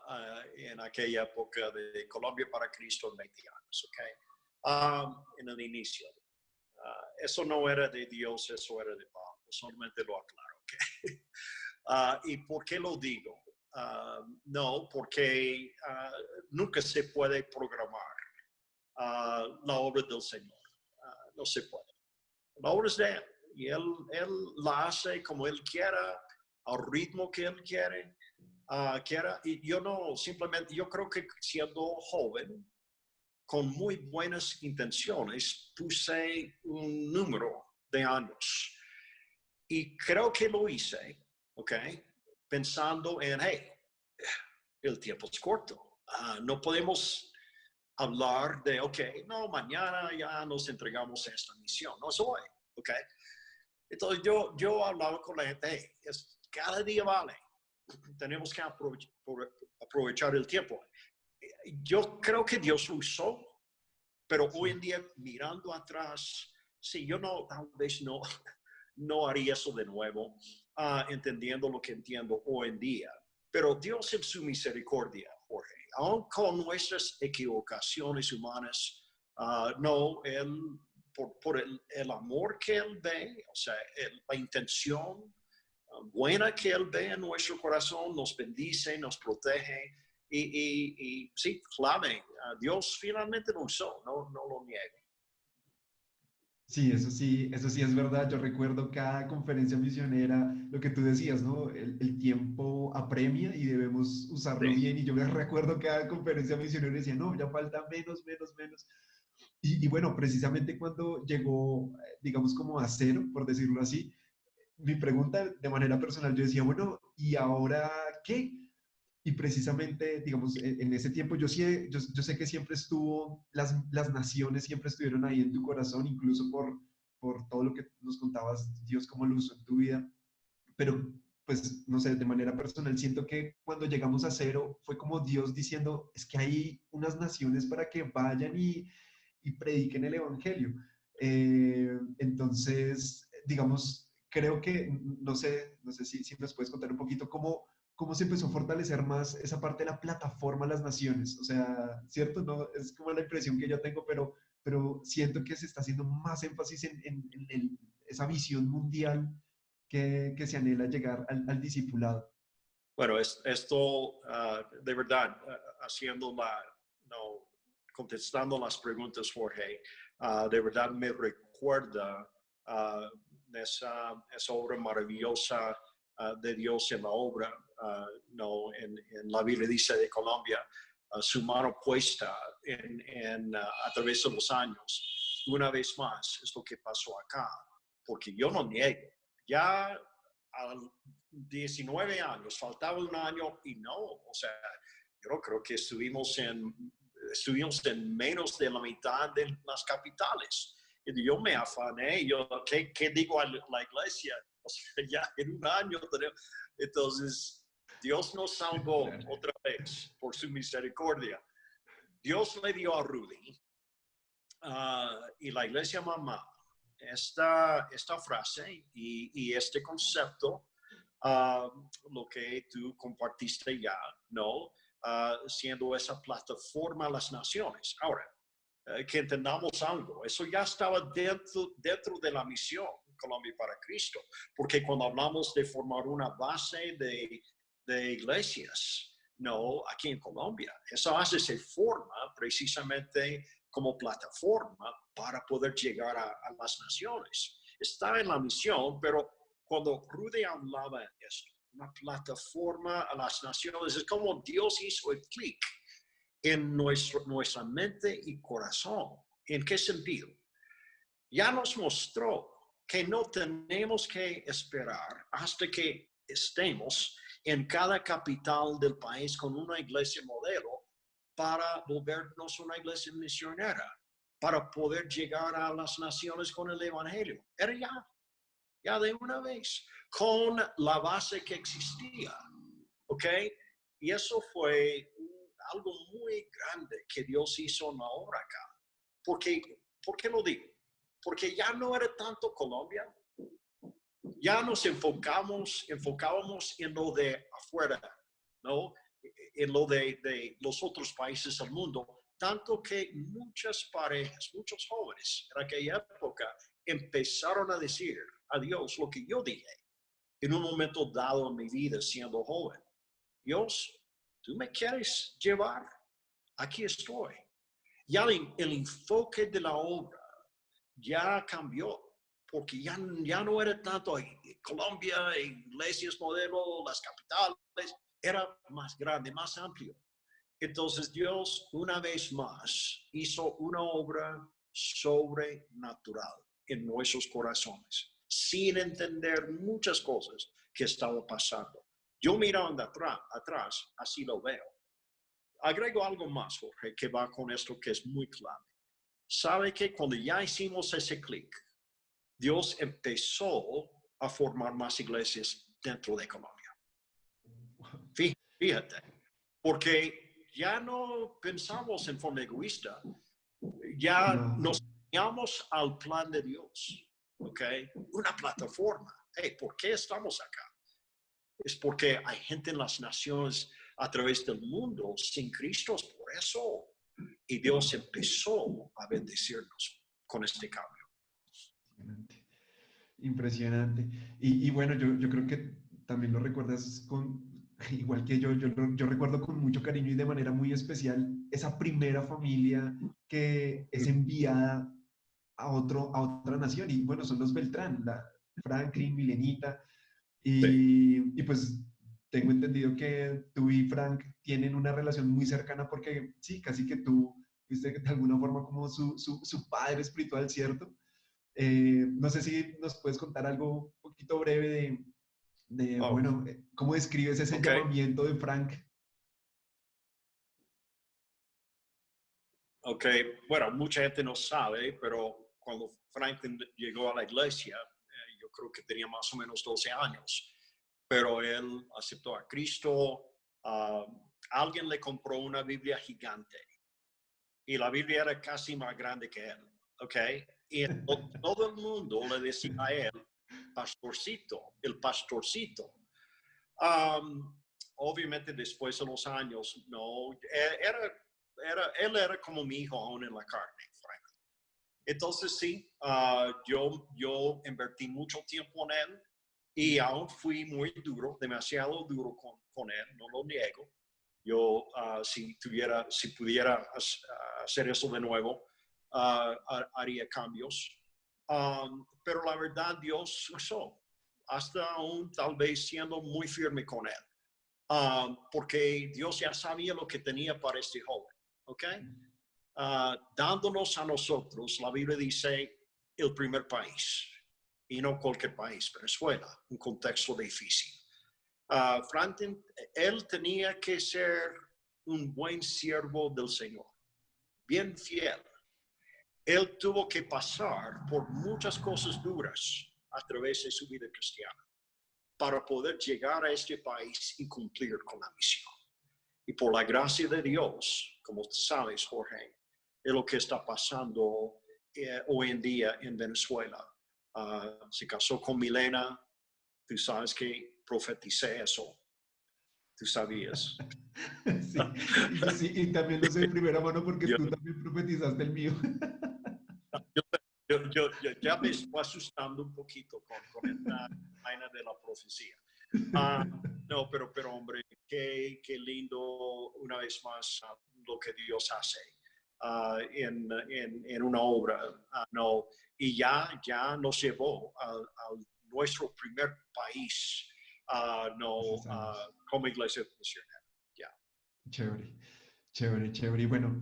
en aquella época de Colombia para Cristo en 20 años, ¿ok? En el inicio. Eso no era de Dios, eso era de Pablo, solamente lo aclaro, ¿ok? ¿Y por qué lo digo? no, porque nunca se puede programar la obra del Señor. No se puede. La obra es de Él. Y él la hace como Él quiera, al ritmo que Él quiera. Y yo no, simplemente, yo creo que siendo joven, con muy buenas intenciones, puse un número de años. Y creo que lo hice, ¿ok? Pensando en, hey, el tiempo es corto. No podemos hablar de, ok, no, mañana ya nos entregamos a esta misión. No es hoy, ¿ok? Entonces yo hablaba con la gente, hey, cada día vale. Tenemos que aprovechar el tiempo. Yo creo que Dios lo usó, pero hoy en día, mirando atrás, sí, yo tal vez no haría eso de nuevo, entendiendo lo que entiendo hoy en día. Pero Dios en su misericordia, Jorge, aun con nuestras equivocaciones humanas, no, Él, por el amor que Él ve, o sea, la intención buena que Él ve en nuestro corazón, nos bendice, nos protege. Y sí, clave, Dios finalmente lo usó, no lo niego. Sí, eso sí es verdad. Yo recuerdo cada conferencia misionera, lo que tú decías, ¿no? El tiempo apremia y debemos usarlo Sí. bien. Y yo me recuerdo cada conferencia misionera y decía, no, ya falta menos. Y bueno, precisamente cuando llegó, digamos, como a cero, por decirlo así, mi pregunta de manera personal, yo decía, bueno, ¿y ahora qué? Y precisamente, digamos, en ese tiempo yo sé que siempre las naciones siempre estuvieron ahí en tu corazón, incluso por todo lo que nos contabas, Dios cómo lo usó en tu vida, pero pues, no sé, de manera personal, siento que cuando llegamos a cero fue como Dios diciendo, es que hay unas naciones para que vayan y prediquen el Evangelio. Entonces, digamos, creo que, no sé si nos puedes contar un poquito cómo se empezó a fortalecer más esa parte de la plataforma a las naciones. O sea, ¿cierto? No, es como la impresión que yo tengo, pero siento que se está haciendo más énfasis en esa visión mundial que se anhela llegar al discipulado. Bueno, esto de verdad, contestando las preguntas, Jorge, de verdad me recuerda esa obra maravillosa de Dios en la obra, en la Biblia dice de Colombia, su mano puesta a través de los años. Una vez más, es lo que pasó acá, porque yo no niego, ya a 19 años, faltaba un año y no, o sea, yo creo que estuvimos en menos de la mitad de las capitales. Y yo me afané, ¿qué digo a la iglesia? O sea, ya en un año, entonces Dios nos salvó otra vez por su misericordia. Dios le dio a Rudy y la iglesia mamá esta frase y este concepto, lo que tú compartiste ya, ¿no? Siendo esa plataforma a las naciones. Ahora, que entendamos algo, eso ya estaba dentro de la misión Colombia para Cristo, porque cuando hablamos de formar una base de iglesias, no, aquí en Colombia, esa base se forma precisamente como plataforma para poder llegar a las naciones. Está en la misión, pero cuando Rudy hablaba de esto, una plataforma a las naciones, es como Dios hizo el clic en nuestra mente y corazón. ¿En qué sentido? Ya nos mostró que no tenemos que esperar hasta que estemos en cada capital del país con una iglesia modelo para volvernos una iglesia misionera, para poder llegar a las naciones con el evangelio. Era ya de una vez, con la base que existía, ¿ok? Y eso fue algo muy grande que Dios hizo en la obra acá. ¿Por qué lo digo? Porque ya no era tanto Colombia, ya nos enfocábamos en lo de afuera, ¿no? En lo de los otros países del mundo, tanto que muchas parejas, muchos jóvenes en aquella época empezaron a decir a Dios lo que yo dije en un momento dado en mi vida siendo joven. Dios, ¿tú me quieres llevar? Aquí estoy. Ya el enfoque de la obra ya cambió, porque ya no era tanto Colombia, iglesias modelo, las capitales, era más grande, más amplio. Entonces Dios una vez más hizo una obra sobrenatural en nuestros corazones, sin entender muchas cosas que estaban pasando. Yo mirando atrás, así lo veo. Agrego algo más, Jorge, que va con esto que es muy clave. Sabe que cuando ya hicimos ese clic, Dios empezó a formar más iglesias dentro de Colombia. Fíjate, porque ya no pensamos en forma egoísta, ya nos uniamos al plan de Dios, ¿ok? Una plataforma. Hey, ¿por qué estamos acá? Es porque hay gente en las naciones a través del mundo sin Cristo, por eso. Y Dios empezó a bendecirnos con este cambio. Impresionante. Y bueno, yo creo que también lo recuerdas igual que yo recuerdo con mucho cariño y de manera muy especial esa primera familia que es enviada a otra nación. Y bueno, son los Beltrán, Franklin, Milenita. Y pues tengo entendido que tú y Frank tienen una relación muy cercana porque sí, casi que tú fuiste de alguna forma como su padre espiritual, ¿cierto? No sé si nos puedes contar algo un poquito breve bueno, ¿cómo describes ese llamamiento de Frank? Ok, bueno, mucha gente no sabe, pero cuando Franklin llegó a la iglesia, yo creo que tenía más o menos 12 años, pero él aceptó a Cristo. Alguien le compró una Biblia gigante y la Biblia era casi más grande que él, ¿ok? Y todo el mundo le decía a él, pastorcito, el pastorcito. Obviamente después de los años, no, él era como mi hijo aún en la carne, Frank. Entonces sí, yo invertí mucho tiempo en él y aún fui muy duro, demasiado duro con él, no lo niego. Yo, si pudiera hacer eso de nuevo, haría cambios. Pero la verdad, Dios usó, hasta aún tal vez siendo muy firme con él. Porque Dios ya sabía lo que tenía para este joven, ¿ok? Dándonos a nosotros, la Biblia dice, el primer país, y no cualquier país, Venezuela, un contexto difícil. Franklin, él tenía que ser un buen siervo del Señor, bien fiel. Él tuvo que pasar por muchas cosas duras a través de su vida cristiana para poder llegar a este país y cumplir con la misión. Y por la gracia de Dios, como sabes, Jorge, es lo que está pasando hoy en día en Venezuela. Se casó con Milena, tú sabes que profeticé eso. ¿Tú sabías? Sí, y también lo sé de primera mano porque tú también profetizaste el mío. Yo ya me estoy asustando un poquito con esta vaina de la profecía. No, pero hombre, qué lindo una vez más lo que Dios hace en una obra. No, y ya nos llevó a nuestro primer país como iglesia misionera. Chévere. Y bueno,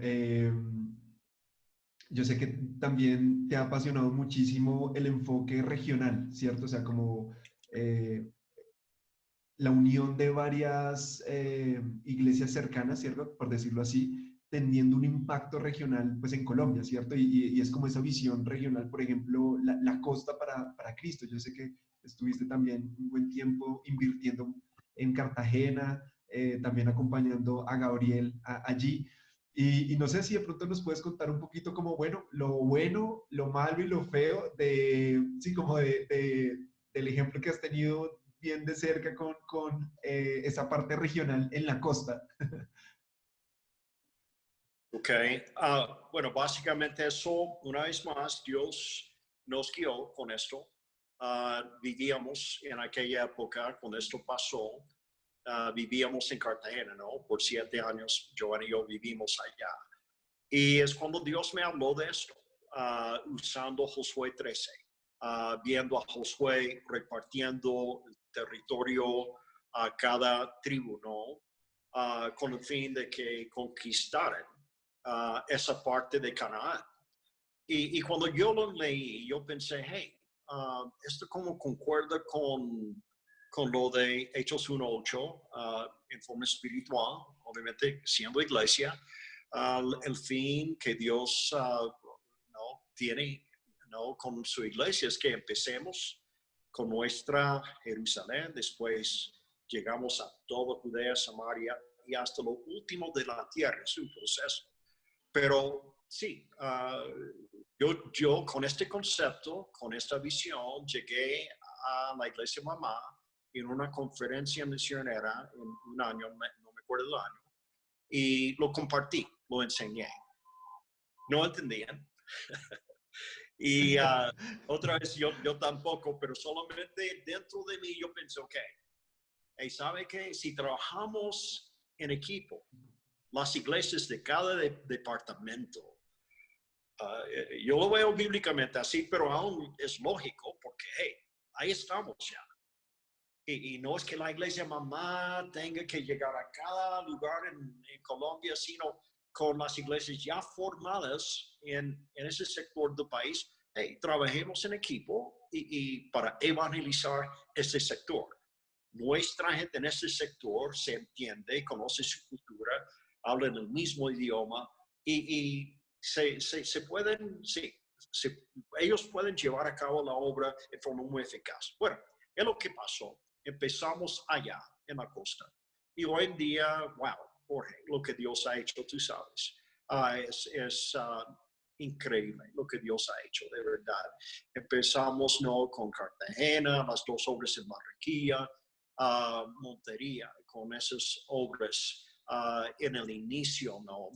yo sé que también te ha apasionado muchísimo el enfoque regional, ¿cierto? O sea, como la unión de varias iglesias cercanas, ¿cierto? Por decirlo así, teniendo un impacto regional, pues en Colombia, ¿cierto? Y es como esa visión regional, por ejemplo, la costa para Cristo. Yo sé que estuviste también un buen tiempo invirtiendo en Cartagena, también acompañando a Gabriel allí. Y no sé si de pronto nos puedes contar un poquito como, bueno, lo malo y lo feo del ejemplo que has tenido bien de cerca con esa parte regional en la costa. Ok, bueno, básicamente eso, una vez más, Dios nos guió con esto. Vivíamos en aquella época cuando esto pasó. vivíamos en Cartagena, ¿no? Por 7 años, Joan y yo vivimos allá. Y es cuando Dios me habló de esto, usando Josué 13, viendo a Josué repartiendo el territorio a cada tribu, ¿no? Con el fin de que conquistaran esa parte de Canaán. Y cuando yo lo leí, yo pensé, hey, esto como concuerda con lo de Hechos 1:8, en forma espiritual, obviamente siendo iglesia, el fin que Dios ¿no? tiene, ¿no? con su iglesia es que empecemos con nuestra Jerusalén, después llegamos a toda Judea, Samaria y hasta lo último de la tierra, es un proceso. Pero sí, yo con este concepto, con esta visión, llegué a la iglesia mamá en una conferencia misionera en un año, no me acuerdo el año, y lo compartí, lo enseñé. No entendían. Y otra vez yo tampoco, pero solamente dentro de mí yo pensé, ok, ¿sabe qué? Si trabajamos en equipo, las iglesias de cada departamento, yo lo veo bíblicamente así, pero aún es lógico porque, hey, ahí estamos ya. Y no es que la iglesia mamá tenga que llegar a cada lugar en Colombia, sino con las iglesias ya formadas en ese sector del país, hey, trabajemos en equipo y para evangelizar ese sector. Nuestra gente en ese sector se entiende, conoce su cultura, hablan el mismo idioma y se pueden, ellos pueden llevar a cabo la obra de forma muy eficaz. Bueno, es lo que pasó. Empezamos allá en la costa. Y hoy en día, wow, Jorge, lo que Dios ha hecho, tú sabes, es increíble lo que Dios ha hecho, de verdad. Empezamos, ¿no? con Cartagena, las 2 obras en Barranquilla, Montería, con esas obras en el inicio, ¿no?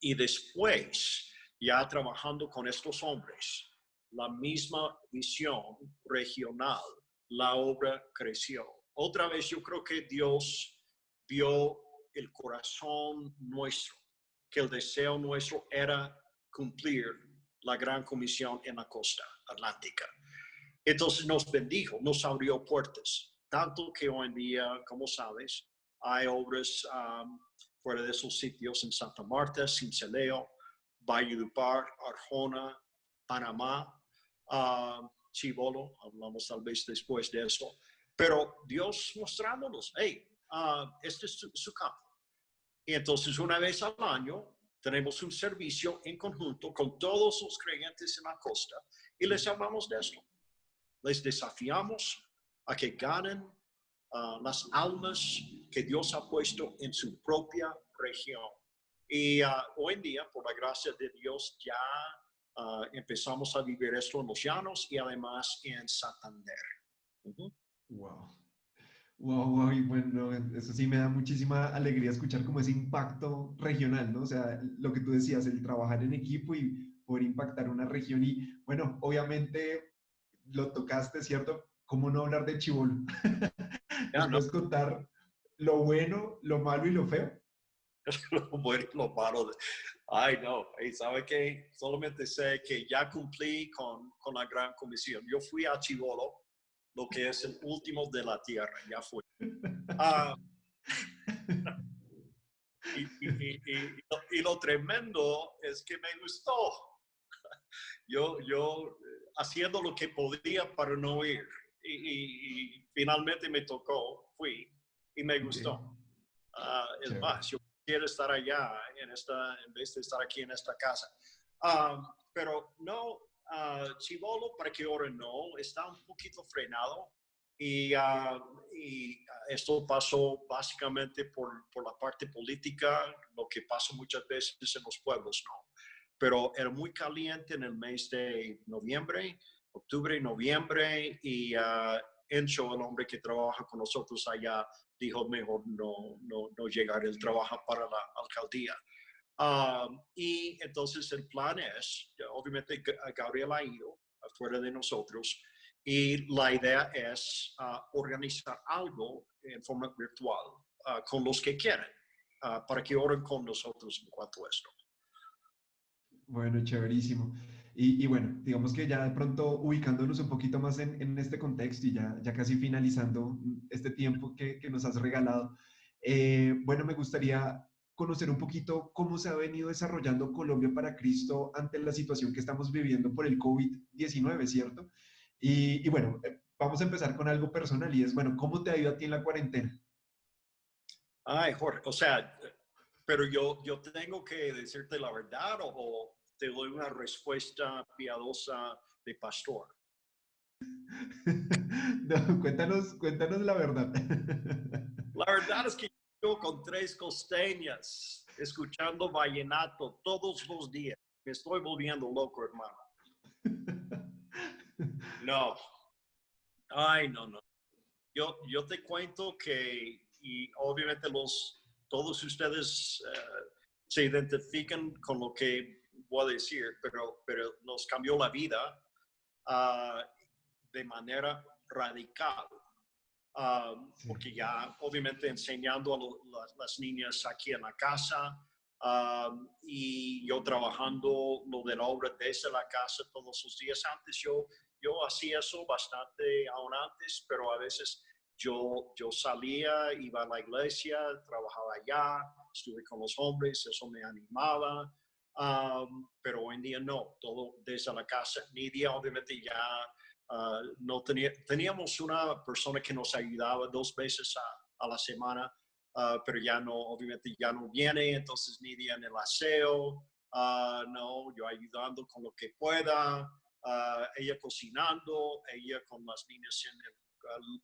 Y después, ya trabajando con estos hombres, la misma visión regional, la obra creció. Otra vez yo creo que Dios vio el corazón nuestro, que el deseo nuestro era cumplir la gran comisión en la costa atlántica. Entonces nos bendijo, nos abrió puertas, tanto que hoy en día, como sabes, hay obras fuera de esos sitios en Santa Marta, Sincelejo, Valledupar, Arjona, Panamá, Chibolo, hablamos tal vez después de eso, pero Dios mostrándonos, hey, este es su campo. Y entonces una vez al año tenemos un servicio en conjunto con todos los creyentes en la costa y les hablamos de esto. Les desafiamos a que ganen las almas que Dios ha puesto en su propia región. Y hoy en día, por la gracia de Dios, ya empezamos a vivir esto en los llanos y además en Santander. Wow. Wow, y bueno, eso sí me da muchísima alegría escuchar como ese impacto regional, ¿no? O sea, lo que tú decías, el trabajar en equipo y poder impactar una región y, bueno, obviamente lo tocaste, ¿cierto? ¿Cómo no hablar de Chibolo? ¿Nos puedes contar lo bueno, lo malo y lo feo? Lo bueno y lo malo. Ay, no, ¿sabe qué? Solamente sé que ya cumplí con la gran comisión. Yo fui a Chibolo, lo que es el último de la tierra, ya fui. Y lo tremendo es que me gustó. Yo haciendo lo que podía para no ir. Y finalmente me tocó, fui y me gustó. Es más, yo quisiera estar allá en vez de estar aquí en esta casa. Pero no, Chibolo, para que ahora no, está un poquito frenado. Y esto pasó básicamente por la parte política, lo que pasa muchas veces en los pueblos, ¿no? Pero era muy caliente en el mes de noviembre, octubre y noviembre, y Encho, el hombre que trabaja con nosotros allá, dijo mejor no llegar, él trabaja para la alcaldía. Y entonces el plan es, obviamente Gabriel ha ido afuera de nosotros, Y la idea es organizar algo en forma virtual con los que quieren, para que oren con nosotros en cuanto a esto. Bueno, chéverísimo. Y bueno, digamos que ya de pronto ubicándonos un poquito más en este contexto y ya casi finalizando este tiempo que nos has regalado, bueno, me gustaría conocer un poquito cómo se ha venido desarrollando Colombia para Cristo ante la situación que estamos viviendo por el COVID-19, ¿cierto? Y bueno, vamos a empezar con algo personal y es, bueno, ¿cómo te ha ido a ti en la cuarentena? Ay, Jorge, o sea, pero yo tengo que decirte la verdad o te doy una respuesta piadosa de pastor. No, cuéntanos la verdad. La verdad es que yo con 3 costeñas, escuchando vallenato todos los días, me estoy volviendo loco, hermano. No. Ay, no. Yo te cuento que, y obviamente todos ustedes se identifican con lo que voy a decir, pero nos cambió la vida de manera radical. Porque ya obviamente enseñando a las niñas aquí en la casa y yo trabajando lo de la obra desde la casa todos los días. Antes yo hacía eso bastante aún antes, pero a veces yo salía, iba a la iglesia, trabajaba allá, estuve con los hombres, eso me animaba, pero hoy en día no, todo desde la casa. Nidia obviamente ya no teníamos una persona que nos ayudaba 2 veces a la semana, pero ya no, obviamente ya no viene, entonces Nidia en el aseo, no, yo ayudando con lo que pueda, ella cocinando, ella con las niñas en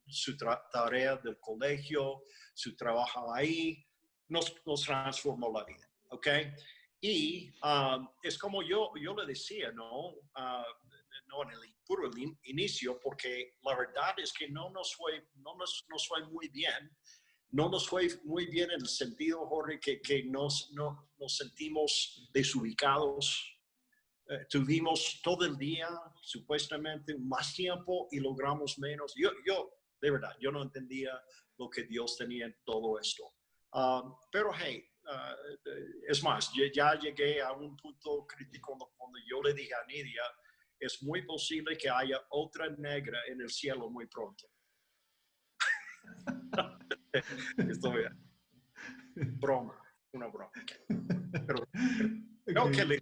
su tarea del colegio, su trabajo ahí, nos transformó la vida, ¿ok? Y es como yo le decía, ¿no? No en el puro inicio, porque la verdad es que no nos fue muy bien. No nos fue muy bien en el sentido, Jorge, que nos sentimos desubicados. Tuvimos todo el día, supuestamente, más tiempo y logramos menos. Yo, de verdad, yo no entendía lo que Dios tenía en todo esto. Pero, hey, es más, ya llegué a un punto crítico cuando yo le dije a Nidia, es muy posible que haya otra negra en el cielo muy pronto. Esto es broma, una broma. Pero creo que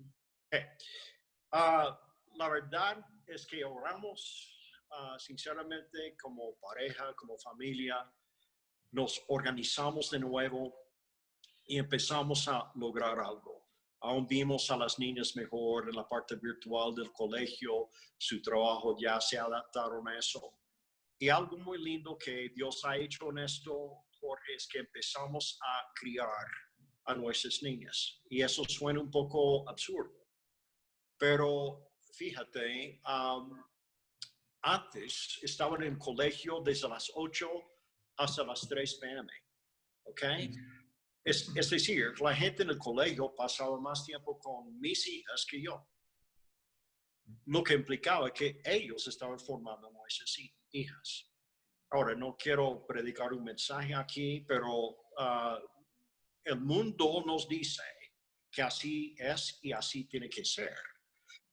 la verdad es que oramos sinceramente como pareja, como familia, nos organizamos de nuevo y empezamos a lograr algo. Aún vimos a las niñas mejor en la parte virtual del colegio, su trabajo ya se adaptaron a eso. Y algo muy lindo que Dios ha hecho en esto, Jorge, es que empezamos a criar a nuestras niñas. Y eso suena un poco absurdo. Pero fíjate, antes estaban en el colegio desde las 8 hasta las 3 p.m. ¿Ok? Es decir, la gente en el colegio pasaba más tiempo con mis hijas que yo. Lo que implicaba que ellos estaban formando a nuestras hijas. Ahora, no quiero predicar un mensaje aquí, pero el mundo nos dice que así es y así tiene que ser.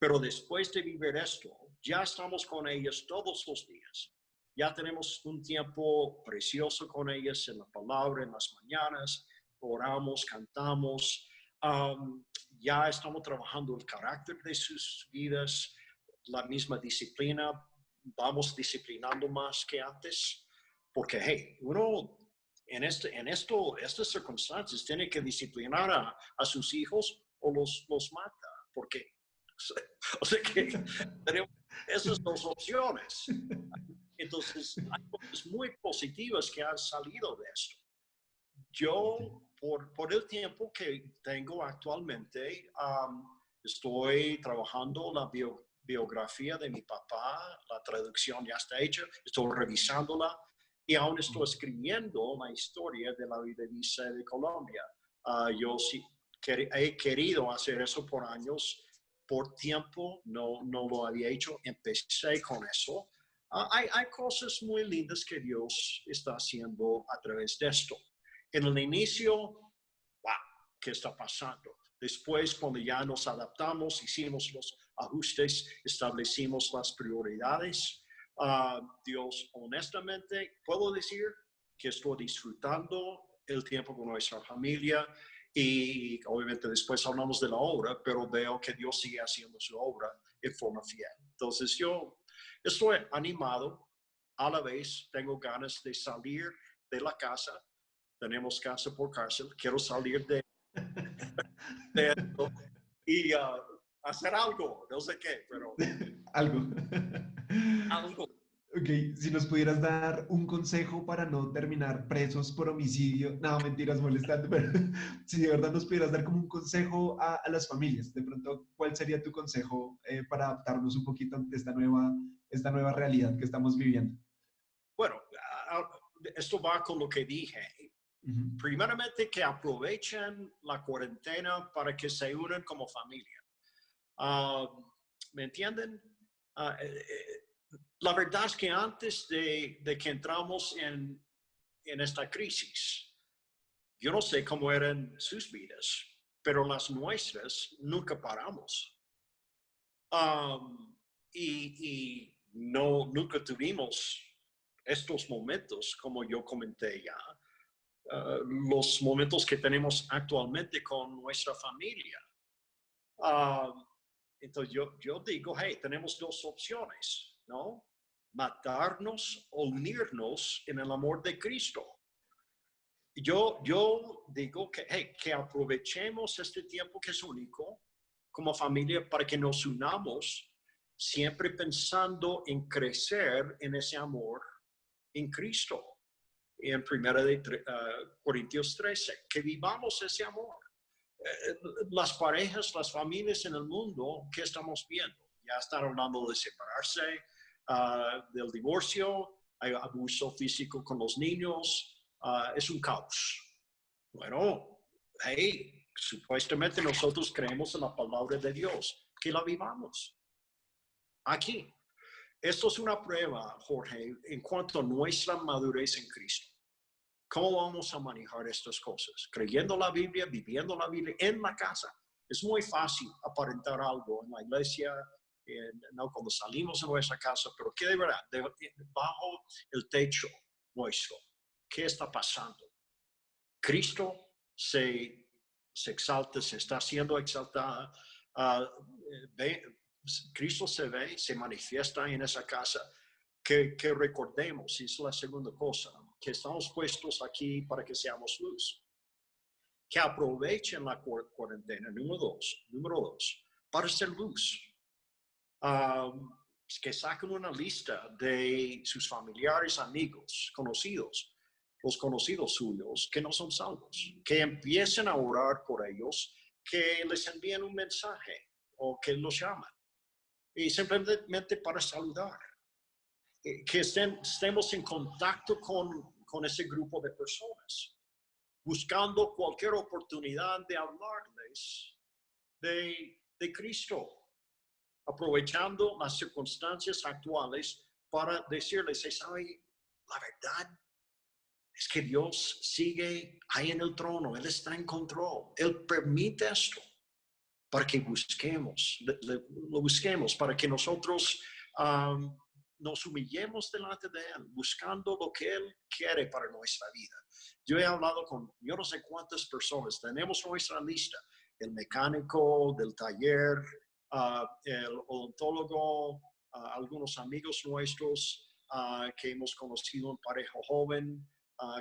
Pero después de vivir esto, ya estamos con ellas todos los días. Ya tenemos un tiempo precioso con ellas en la palabra, en las mañanas. Oramos, cantamos, ya estamos trabajando el carácter de sus vidas, la misma disciplina, vamos disciplinando más que antes, porque hey, uno en estas circunstancias tiene que disciplinar a sus hijos o los mata, porque o sea que tenemos esas 2 opciones. Entonces, hay cosas muy positivas que han salido de esto. Yo, por el tiempo que tengo actualmente, estoy trabajando la biografía de mi papá, la traducción ya está hecha, estoy revisándola y aún estoy escribiendo la historia de la vida de Colombia. Yo sí he querido hacer eso por años, por tiempo no lo había hecho, empecé con eso, Hay cosas muy lindas que Dios está haciendo a través de esto. En el inicio, wow, ¿qué está pasando? Después, cuando ya nos adaptamos, hicimos los ajustes, establecimos las prioridades. Dios, honestamente, puedo decir que estoy disfrutando el tiempo con nuestra familia y obviamente después hablamos de la obra, pero veo que Dios sigue haciendo su obra en forma fiel. Entonces yo estoy animado, a la vez tengo ganas de salir de la casa. Tenemos casa por cárcel, quiero salir de esto y hacer algo, no sé qué, pero Algo. algo. Ok, si nos pudieras dar un consejo para no terminar presos por homicidio, no, mentiras, molestando, pero si de verdad nos pudieras dar como un consejo a las familias, de pronto, ¿cuál sería tu consejo para adaptarnos un poquito ante esta nueva realidad que estamos viviendo? Bueno, esto va con lo que dije. Primeramente, que aprovechen la cuarentena para que se unan como familia. ¿Me entienden? La verdad es que antes de que entramos en esta crisis, yo no sé cómo eran sus vidas, pero las nuestras nunca paramos. Y nunca tuvimos estos momentos, como yo comenté ya. Los momentos que tenemos actualmente con nuestra familia. Entonces yo digo, hey, tenemos dos opciones, ¿no? Matarnos o unirnos en el amor de Cristo. Yo digo que, hey, que aprovechemos este tiempo que es único como familia para que nos unamos, siempre pensando en crecer en ese amor en Cristo. En 1 Corintios 13, que vivamos ese amor. Las parejas, las familias en el mundo, ¿qué estamos viendo? Ya están hablando de separarse, del divorcio, hay abuso físico con los niños, es un caos. Bueno, hey, supuestamente nosotros creemos en la palabra de Dios, que la vivamos. Aquí. Esto es una prueba, Jorge, en cuanto a nuestra madurez en Cristo. ¿Cómo vamos a manejar estas cosas? Creyendo la Biblia, viviendo la Biblia en la casa. Es muy fácil aparentar algo en la iglesia, no cuando salimos de nuestra casa, pero que de verdad, bajo el techo nuestro, ¿qué está pasando? Cristo se exalta, se está siendo exaltada. Cristo se ve, se manifiesta en esa casa, que recordemos, y es la segunda cosa, que estamos puestos aquí para que seamos luz. Que aprovechen la cuarentena, número dos, para ser luz. Que saquen una lista de sus familiares, amigos, conocidos, los conocidos suyos que no son salvos, que empiecen a orar por ellos, que les envíen un mensaje o que los llaman. Y simplemente para saludar, que estemos en contacto con ese grupo de personas, buscando cualquier oportunidad de hablarles de Cristo, aprovechando las circunstancias actuales para decirles, ¿sabe? La verdad es que Dios sigue ahí en el trono, Él está en control, Él permite esto. Para que busquemos, lo busquemos, para que nosotros nos humillemos delante de Él, buscando lo que Él quiere para nuestra vida. Yo he hablado con yo no sé cuántas personas, tenemos nuestra lista, el mecánico del taller, el odontólogo, algunos amigos nuestros que hemos conocido en pareja joven,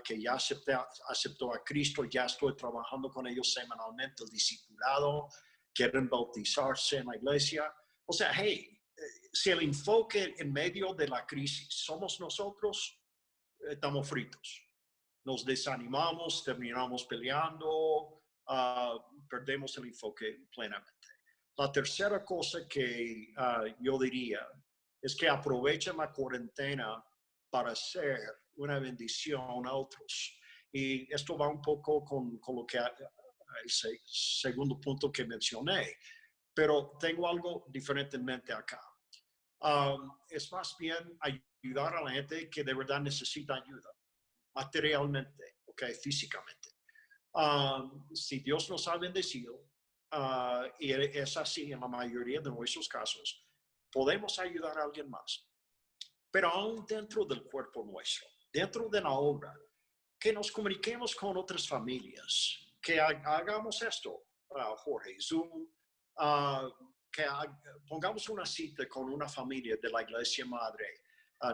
que ya aceptó a Cristo, ya estoy trabajando con ellos semanalmente, el discipulado, quieren bautizarse en la iglesia. O sea, hey, si el enfoque en medio de la crisis somos nosotros, estamos fritos. Nos desanimamos, terminamos peleando, perdemos el enfoque plenamente. La tercera cosa que yo diría es que aprovechen la cuarentena para ser una bendición a otros. Y esto va un poco con lo que el segundo punto que mencioné, pero tengo algo diferente en mente acá. Es más bien ayudar a la gente que de verdad necesita ayuda, materialmente, okay, físicamente. Si Dios nos ha bendecido, y es así en la mayoría de nuestros casos, podemos ayudar a alguien más. Pero aún dentro del cuerpo nuestro, dentro de la obra, que nos comuniquemos con otras familias, que hagamos esto, Jorge, Zoom, que pongamos una cita con una familia de la iglesia madre,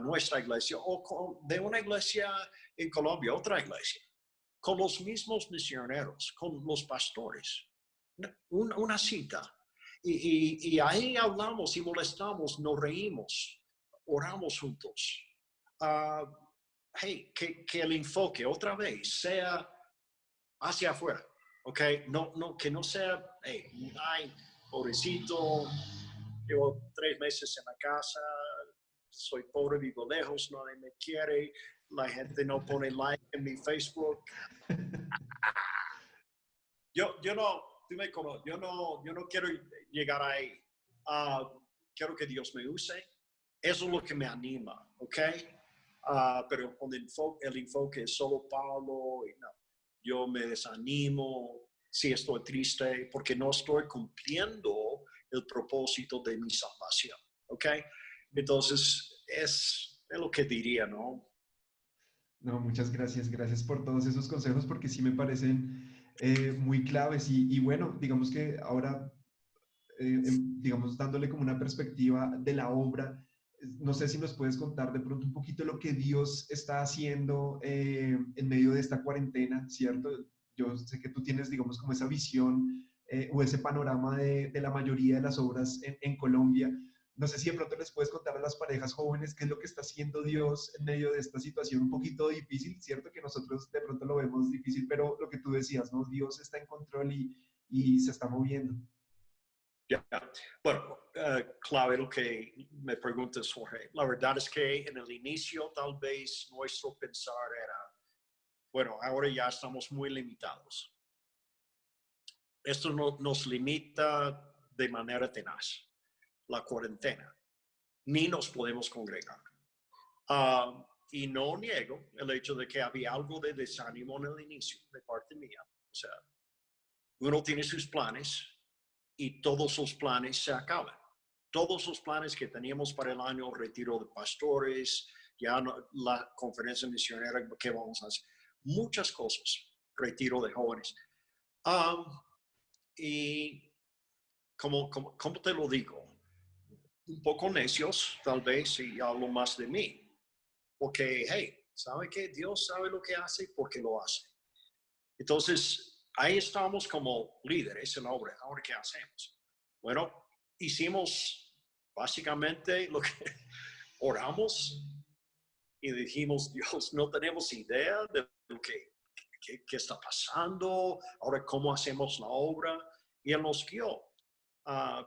nuestra iglesia, o de una iglesia en Colombia, otra iglesia, con los mismos misioneros, con los pastores, una cita. Y ahí hablamos y molestamos, nos reímos, oramos juntos. Hey, que el enfoque otra vez sea hacia afuera, ¿ok? No, que no sea, hey, ay, pobrecito, llevo 3 meses en la casa, soy pobre, vivo lejos, nadie me quiere, la gente no pone like en mi Facebook. Yo no, tú me conoces, yo no quiero llegar ahí. Quiero que Dios me use. Eso es lo que me anima, ¿ok? Pero con el enfoque es solo Pablo, y no, yo me desanimo si estoy triste porque no estoy cumpliendo el propósito de mi salvación, ¿ok? Entonces, es lo que diría, ¿no? No, muchas gracias. Gracias por todos esos consejos porque sí me parecen muy claves y bueno, digamos que ahora, digamos, dándole como una perspectiva de la obra, no sé si nos puedes contar de pronto un poquito lo que Dios está haciendo en medio de esta cuarentena, ¿cierto? Yo sé que tú tienes, digamos, como esa visión o ese panorama de la mayoría de las obras en Colombia. No sé si de pronto les puedes contar a las parejas jóvenes qué es lo que está haciendo Dios en medio de esta situación un poquito difícil, ¿cierto? Que nosotros de pronto lo vemos difícil, pero lo que tú decías, ¿no? Dios está en control y se está moviendo. Ya. Bueno, clave lo que me preguntas, Jorge. La verdad es que en el inicio tal vez nuestro pensar era, bueno, ahora ya estamos muy limitados. Esto nos limita de manera tenaz, la cuarentena. Ni nos podemos congregar. Y no niego el hecho de que había algo de desánimo en el inicio de parte mía. O sea, uno tiene sus planes y todos los planes se acaban. Todos los planes que teníamos para el año, retiro de pastores, ya no, la conferencia misionera, ¿qué vamos a hacer? Muchas cosas, retiro de jóvenes. Y como te lo digo, un poco necios, tal vez, si hablo más de mí. Porque, hey, ¿sabe qué? Dios sabe lo que hace porque lo hace. Entonces, ahí estamos como líderes en la obra. Ahora, ¿qué hacemos? Bueno, hicimos básicamente lo que oramos y dijimos, Dios, no tenemos idea de lo que está pasando, ahora cómo hacemos la obra, y Él nos guió.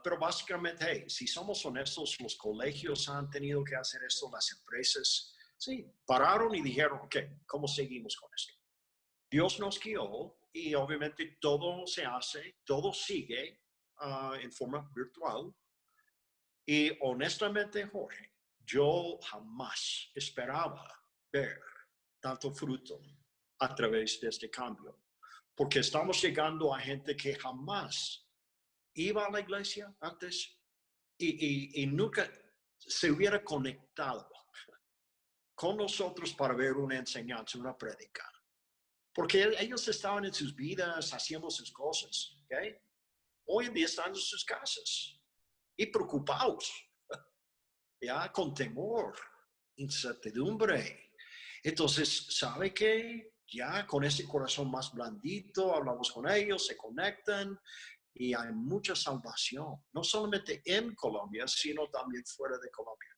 Pero básicamente, hey, si somos honestos, los colegios han tenido que hacer esto, las empresas, sí, pararon y dijeron, ok, ¿cómo seguimos con esto? Dios nos guió y obviamente todo se hace, todo sigue en forma virtual. Y honestamente, Jorge, yo jamás esperaba ver tanto fruto a través de este cambio, porque estamos llegando a gente que jamás iba a la iglesia antes y nunca se hubiera conectado con nosotros para ver una enseñanza, una prédica. Porque ellos estaban en sus vidas haciendo sus cosas, ¿ok? Hoy en día están en sus casas y preocupados, ya con temor, incertidumbre. Entonces, ¿sabe qué? Ya con ese corazón más blandito, hablamos con ellos, se conectan y hay mucha salvación, no solamente en Colombia, sino también fuera de Colombia.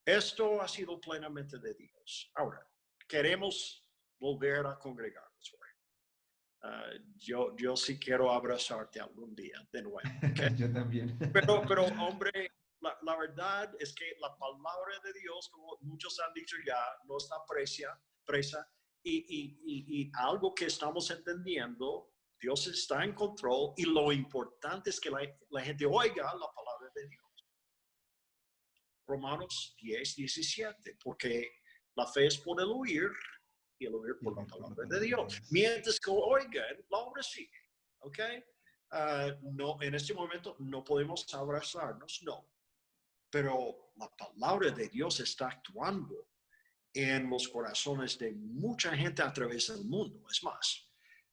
Esto ha sido plenamente de Dios. Ahora, queremos volver a congregarnos. Yo sí quiero abrazarte algún día de nuevo. ¿Okay? Yo también. Pero hombre, la verdad es que la palabra de Dios, como muchos han dicho ya, no está presa y algo que estamos entendiendo, Dios está en control y lo importante es que la gente oiga la palabra de Dios. Romanos 10:17, porque la fe es por el oír y el oír por la palabra de Dios. Mientras que oigan, la obra sigue. ¿Ok? No, en este momento no podemos abrazarnos, no. Pero la palabra de Dios está actuando en los corazones de mucha gente a través del mundo. Es más,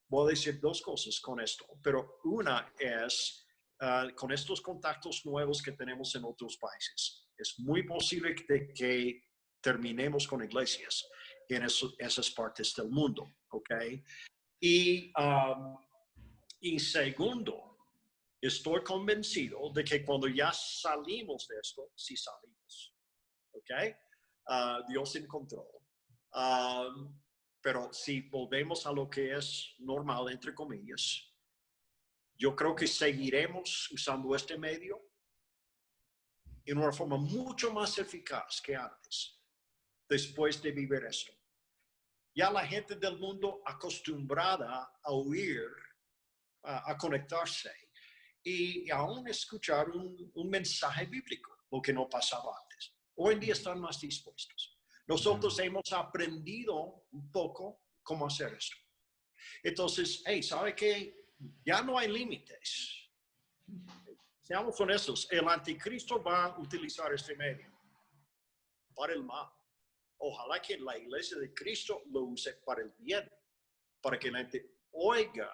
voy a decir dos cosas con esto, pero una es con estos contactos nuevos que tenemos en otros países. Es muy posible que terminemos con iglesias en esas partes del mundo, ¿ok? Y segundo, estoy convencido de que cuando ya salimos de esto, sí salimos, ¿ok? Dios encontró. Pero si volvemos a lo que es normal, entre comillas, yo creo que seguiremos usando este medio en una forma mucho más eficaz que antes, después de vivir esto. Ya la gente del mundo acostumbrada a oír, a conectarse y aún escuchar un mensaje bíblico, lo que no pasaba antes. Hoy en día están más dispuestos. Nosotros hemos aprendido un poco cómo hacer esto. Entonces, hey, ¿sabe qué? Ya no hay límites. Seamos honestos, el anticristo va a utilizar este medio para el mal. Ojalá que la iglesia de Cristo lo use para el bien, para que la gente oiga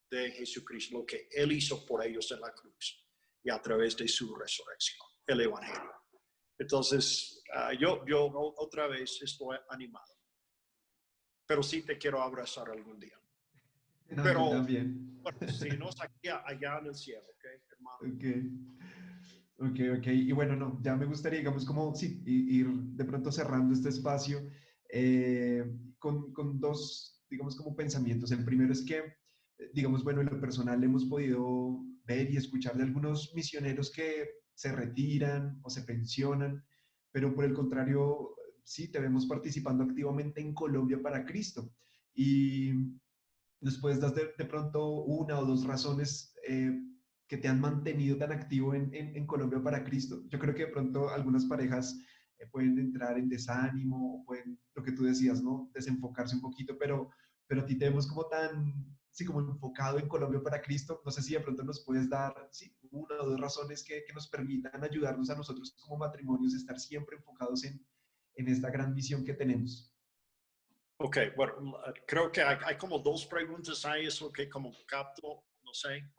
de Jesucristo lo que Él hizo por ellos en la cruz y a través de su resurrección, el Evangelio. Entonces, yo otra vez estoy animado, pero sí te quiero abrazar algún día. No, pero también. Bueno, sí, nos aquí allá en el cielo, ¿ok, hermano? Ok. Y bueno, no, ya me gustaría, digamos, como, sí, ir de pronto cerrando este espacio con dos, digamos, como pensamientos. El primero es que, digamos, bueno, en lo personal hemos podido ver y escuchar de algunos misioneros que se retiran o se pensionan, pero por el contrario, sí, te vemos participando activamente en Colombia para Cristo. Y nos puedes dar de pronto una o dos razones que te han mantenido tan activo en Colombia para Cristo. Yo creo que de pronto algunas parejas pueden entrar en desánimo, o pueden, lo que tú decías, ¿no? Desenfocarse un poquito, pero a ti te vemos como tan, sí, como enfocado en Colombia para Cristo. No sé si de pronto nos puedes dar, sí, una o dos razones que nos permitan ayudarnos a nosotros como matrimonios a estar siempre enfocados en esta gran misión que tenemos. Ok, bueno, creo que hay como dos preguntas ahí, eso que como capto, no sé.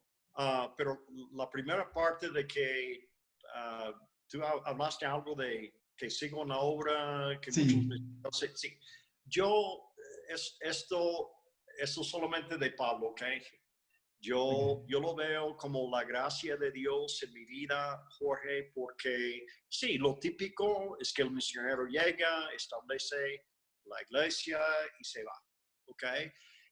Pero la primera parte de que tú hablaste algo de que sigo en la obra, que Sí. muchos, no sé, sí. Yo, esto solamente de Pablo, ¿ok? Yo lo veo como la gracia de Dios en mi vida, Jorge, porque sí, lo típico es que el misionero llega, establece la iglesia y se va, ¿ok?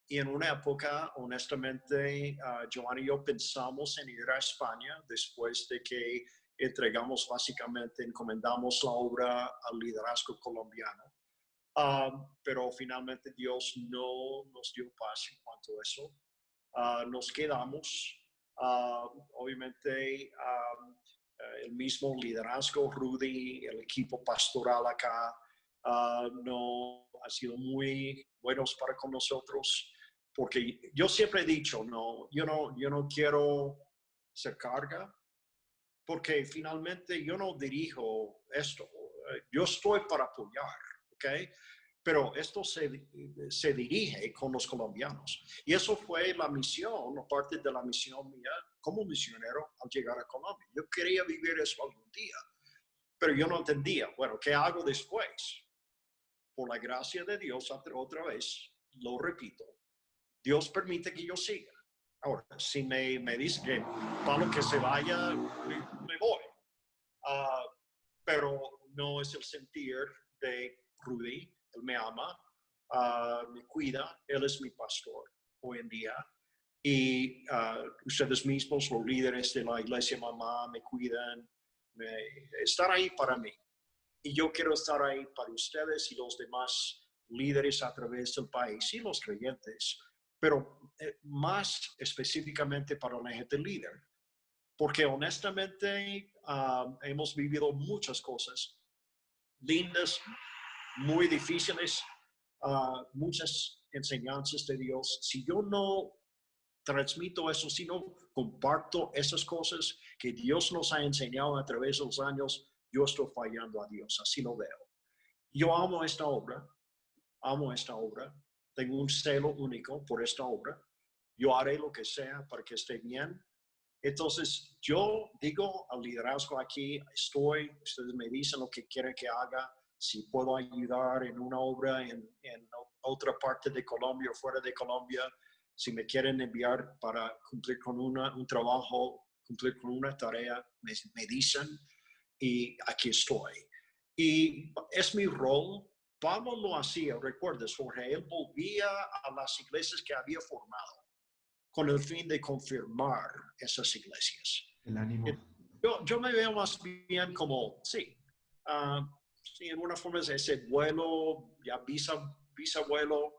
Y en una época, honestamente, Joan y yo pensamos en ir a España después de que entregamos básicamente, encomendamos la obra al liderazgo colombiano. Pero finalmente Dios no nos dio paz en cuanto a eso. Nos quedamos, obviamente, el mismo liderazgo, Rudy, el equipo pastoral acá, no ha sido muy buenos para con nosotros, porque yo siempre he dicho, yo no quiero ser carga, porque finalmente yo no dirijo esto, yo estoy para apoyar, ¿ok? Pero esto se dirige con los colombianos. Y eso fue la misión, parte de la misión mía como misionero al llegar a Colombia. Yo quería vivir eso algún día, pero yo no entendía, bueno, ¿qué hago después? Por la gracia de Dios, otra vez, lo repito, Dios permite que yo siga. Ahora, si me dice que Pablo que se vaya, me voy. Pero no es el sentir de Rudy. Él me ama, me cuida, Él es mi pastor hoy en día. Y ustedes mismos, los líderes de la iglesia mamá, me cuidan, están ahí para mí. Y yo quiero estar ahí para ustedes y los demás líderes a través del país y los creyentes, pero más específicamente para la gente líder. porque honestamente hemos vivido muchas cosas lindas, muy difíciles, muchas enseñanzas de Dios. Si yo no transmito eso, si no comparto esas cosas que Dios nos ha enseñado a través de los años, yo estoy fallando a Dios, así lo veo. Yo amo esta obra, tengo un celo único por esta obra, yo haré lo que sea para que esté bien. Entonces, yo digo al liderazgo aquí, ustedes me dicen lo que quieren que haga, si puedo ayudar en una obra en otra parte de Colombia o fuera de Colombia, si me quieren enviar para cumplir con un trabajo, cumplir con una tarea, me dicen y aquí estoy. Y es mi rol. Pablo lo hacía, recuerdas, Jorge, él volvía a las iglesias que había formado con el fin de confirmar esas iglesias. El ánimo. Yo me veo más bien como, sí, en una forma es ese vuelo, ya bisabuelo,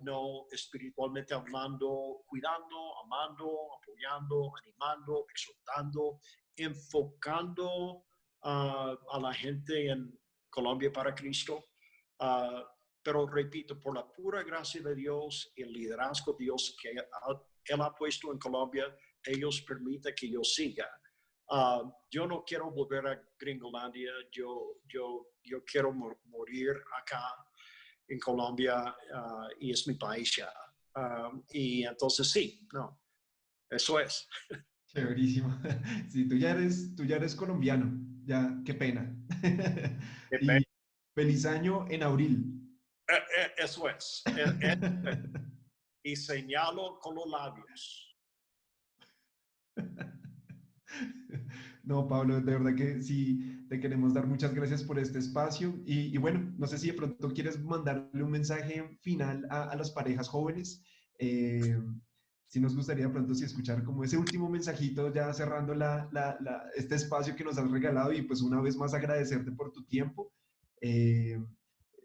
no espiritualmente hablando, cuidando, amando, apoyando, animando, exhortando, enfocando a la gente en Colombia para Cristo. Pero repito, por la pura gracia de Dios y el liderazgo de Dios que Él ha puesto en Colombia, ellos permiten que yo siga. Yo no quiero volver a Gringolandia, yo quiero morir acá en Colombia y es mi país ya. Y entonces sí, no, eso es. Chéverísimo. Sí, tú ya eres colombiano, ya, qué pena. Y feliz año en abril. Eso es. Y señalo con los labios. No, Pablo, de verdad que sí, te queremos dar muchas gracias por este espacio. Y bueno, no sé si de pronto quieres mandarle un mensaje final a las parejas jóvenes. Sí nos gustaría de pronto sí escuchar como ese último mensajito ya cerrando este espacio que nos has regalado y pues una vez más agradecerte por tu tiempo.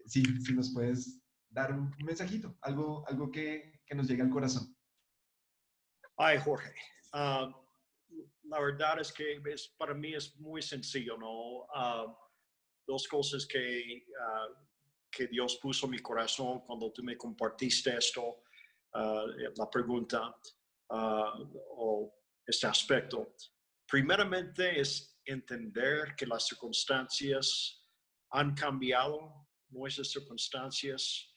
Sí, si nos puedes dar un mensajito, algo que nos llegue al corazón. Ay, Jorge, la verdad es que para mí es muy sencillo, ¿no? Dos cosas que Dios puso en mi corazón cuando tú me compartiste esto, la pregunta o este aspecto. Primeramente es entender que las circunstancias han cambiado, nuestras circunstancias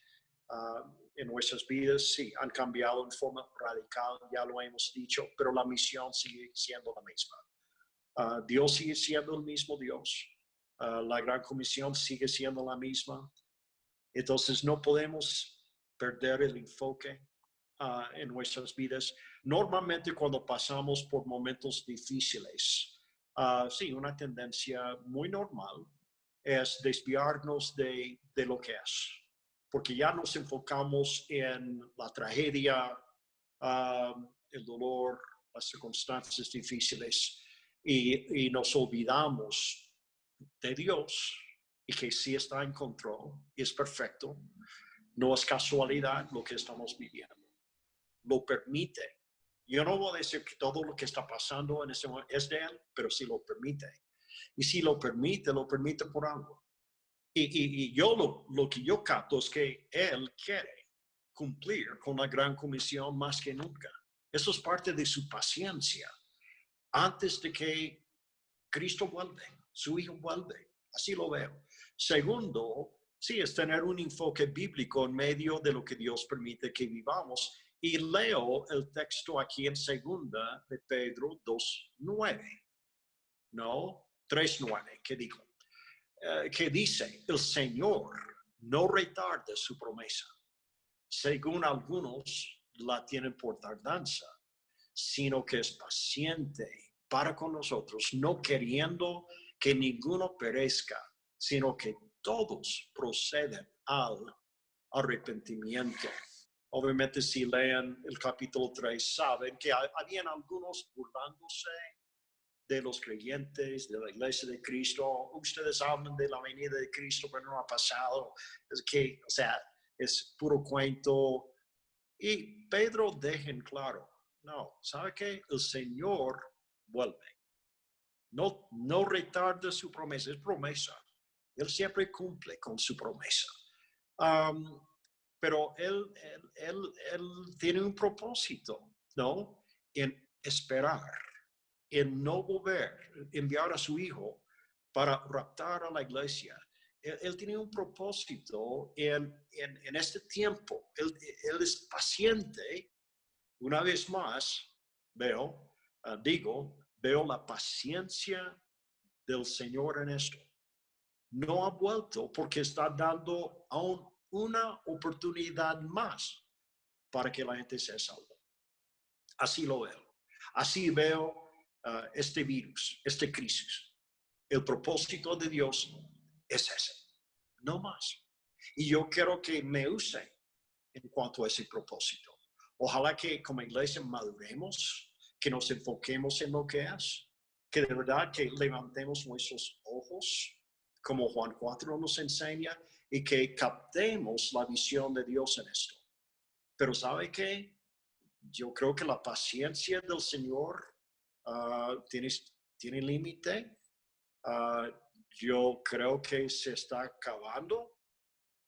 en nuestras vidas, sí, han cambiado en forma radical, ya lo hemos dicho, pero la misión sigue siendo la misma. Dios sigue siendo el mismo Dios. La gran comisión sigue siendo la misma. Entonces no podemos perder el enfoque en nuestras vidas. Normalmente cuando pasamos por momentos difíciles, sí, una tendencia muy normal es desviarnos de lo que es, porque ya nos enfocamos en la tragedia, el dolor, las circunstancias difíciles y nos olvidamos de Dios y que sí está en control y es perfecto. No es casualidad lo que estamos viviendo. Lo permite. Yo no voy a decir que todo lo que está pasando en ese momento es de Él, pero sí lo permite. Y si lo permite por algo. Y yo lo que yo capto es que Él quiere cumplir con la gran comisión más que nunca. Eso es parte de su paciencia. Antes de que Cristo vuelve, su Hijo vuelve. Así lo veo. Segundo, sí, es tener un enfoque bíblico en medio de lo que Dios permite que vivamos. Y leo el texto aquí en segunda de Pedro 2:9. No, 3:9, ¿qué digo? Que dice, el Señor no retarda su promesa, según algunos la tienen por tardanza, sino que es paciente para con nosotros, no queriendo que ninguno perezca, sino que todos proceden al arrepentimiento. Obviamente, si leen el capítulo 3, saben que habían algunos burlándose de los creyentes, de la iglesia de Cristo. Ustedes hablan de la venida de Cristo, pero no ha pasado. Es que, o sea, es puro cuento. Y Pedro deja en claro, no, ¿sabe qué? El Señor vuelve. No retarda su promesa, es promesa. Él siempre cumple con su promesa. Pero él tiene un propósito, ¿no? En esperar, en no volver, enviar a su hijo para raptar a la iglesia. Él tiene un propósito en este tiempo. Él es paciente. Una vez más, veo la paciencia del Señor en esto. No ha vuelto porque está dando aún una oportunidad más para que la gente sea salva. Así lo veo. Así veo este virus, esta crisis. El propósito de Dios es ese, no más. Y yo quiero que me use en cuanto a ese propósito. Ojalá que como iglesia maduremos, que nos enfoquemos en lo que es, que de verdad que levantemos nuestros ojos, como Juan 4 nos enseña, y que captemos la visión de Dios en esto. Pero ¿sabe qué? Yo creo que la paciencia del Señor tiene límite. Yo creo que se está acabando.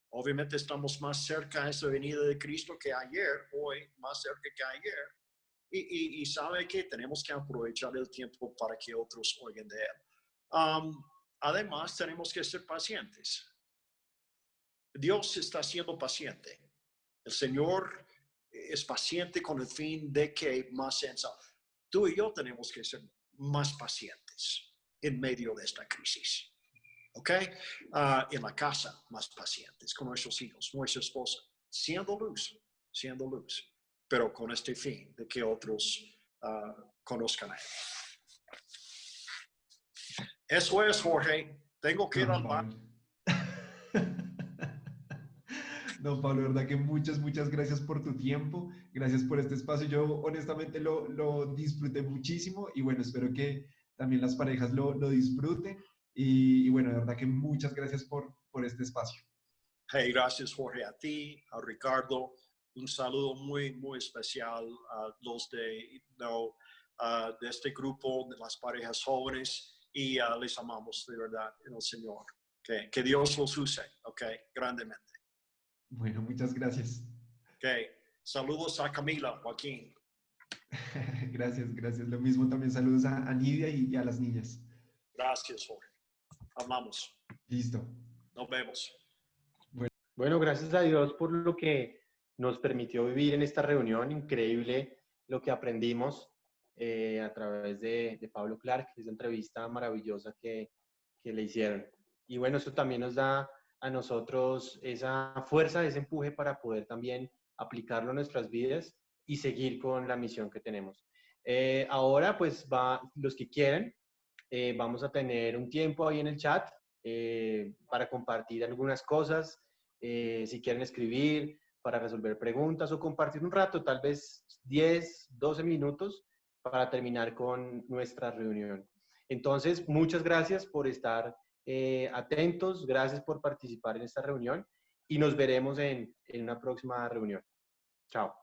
Obviamente estamos más cerca de esa venida de Cristo que ayer, hoy más cerca que ayer. Y sabe que tenemos que aprovechar el tiempo para que otros oigan de Él. Además, tenemos que ser pacientes. Dios está siendo paciente. El Señor es paciente con el fin de que más sean salvos. Tú y yo tenemos que ser más pacientes en medio de esta crisis. ¿Ok? En la casa, más pacientes con nuestros hijos, nuestra esposa, siendo luz, pero con este fin de que otros conozcan a Él. Eso es, Jorge. Tengo que dar la... No, Pablo, de verdad que muchas gracias por tu tiempo, gracias por este espacio. Yo honestamente lo disfruté muchísimo y bueno, espero que también las parejas lo disfruten. Y bueno, de verdad que muchas gracias por este espacio. Hey, gracias Jorge, a ti, a Ricardo. Un saludo muy especial a los de este grupo de las parejas jóvenes y les amamos de verdad en el Señor. Que Dios los use, grandemente. Bueno, muchas gracias. Saludos a Camila, Joaquín. Gracias. Lo mismo también saludos a Nidia y a las niñas. Gracias, Jorge. Amamos. Listo. Nos vemos. Bueno, gracias a Dios por lo que nos permitió vivir en esta reunión. Increíble lo que aprendimos a través de Pablo Clark, esa entrevista maravillosa que le hicieron. Y bueno, eso también nos da a nosotros esa fuerza, ese empuje para poder también aplicarlo en nuestras vidas y seguir con la misión que tenemos. Ahora, pues, los que quieren, vamos a tener un tiempo ahí en el chat para compartir algunas cosas, si quieren escribir, para resolver preguntas o compartir un rato, tal vez 10, 12 minutos para terminar con nuestra reunión. Entonces, muchas gracias por estar atentos, gracias por participar en esta reunión y nos veremos en una próxima reunión. Chao.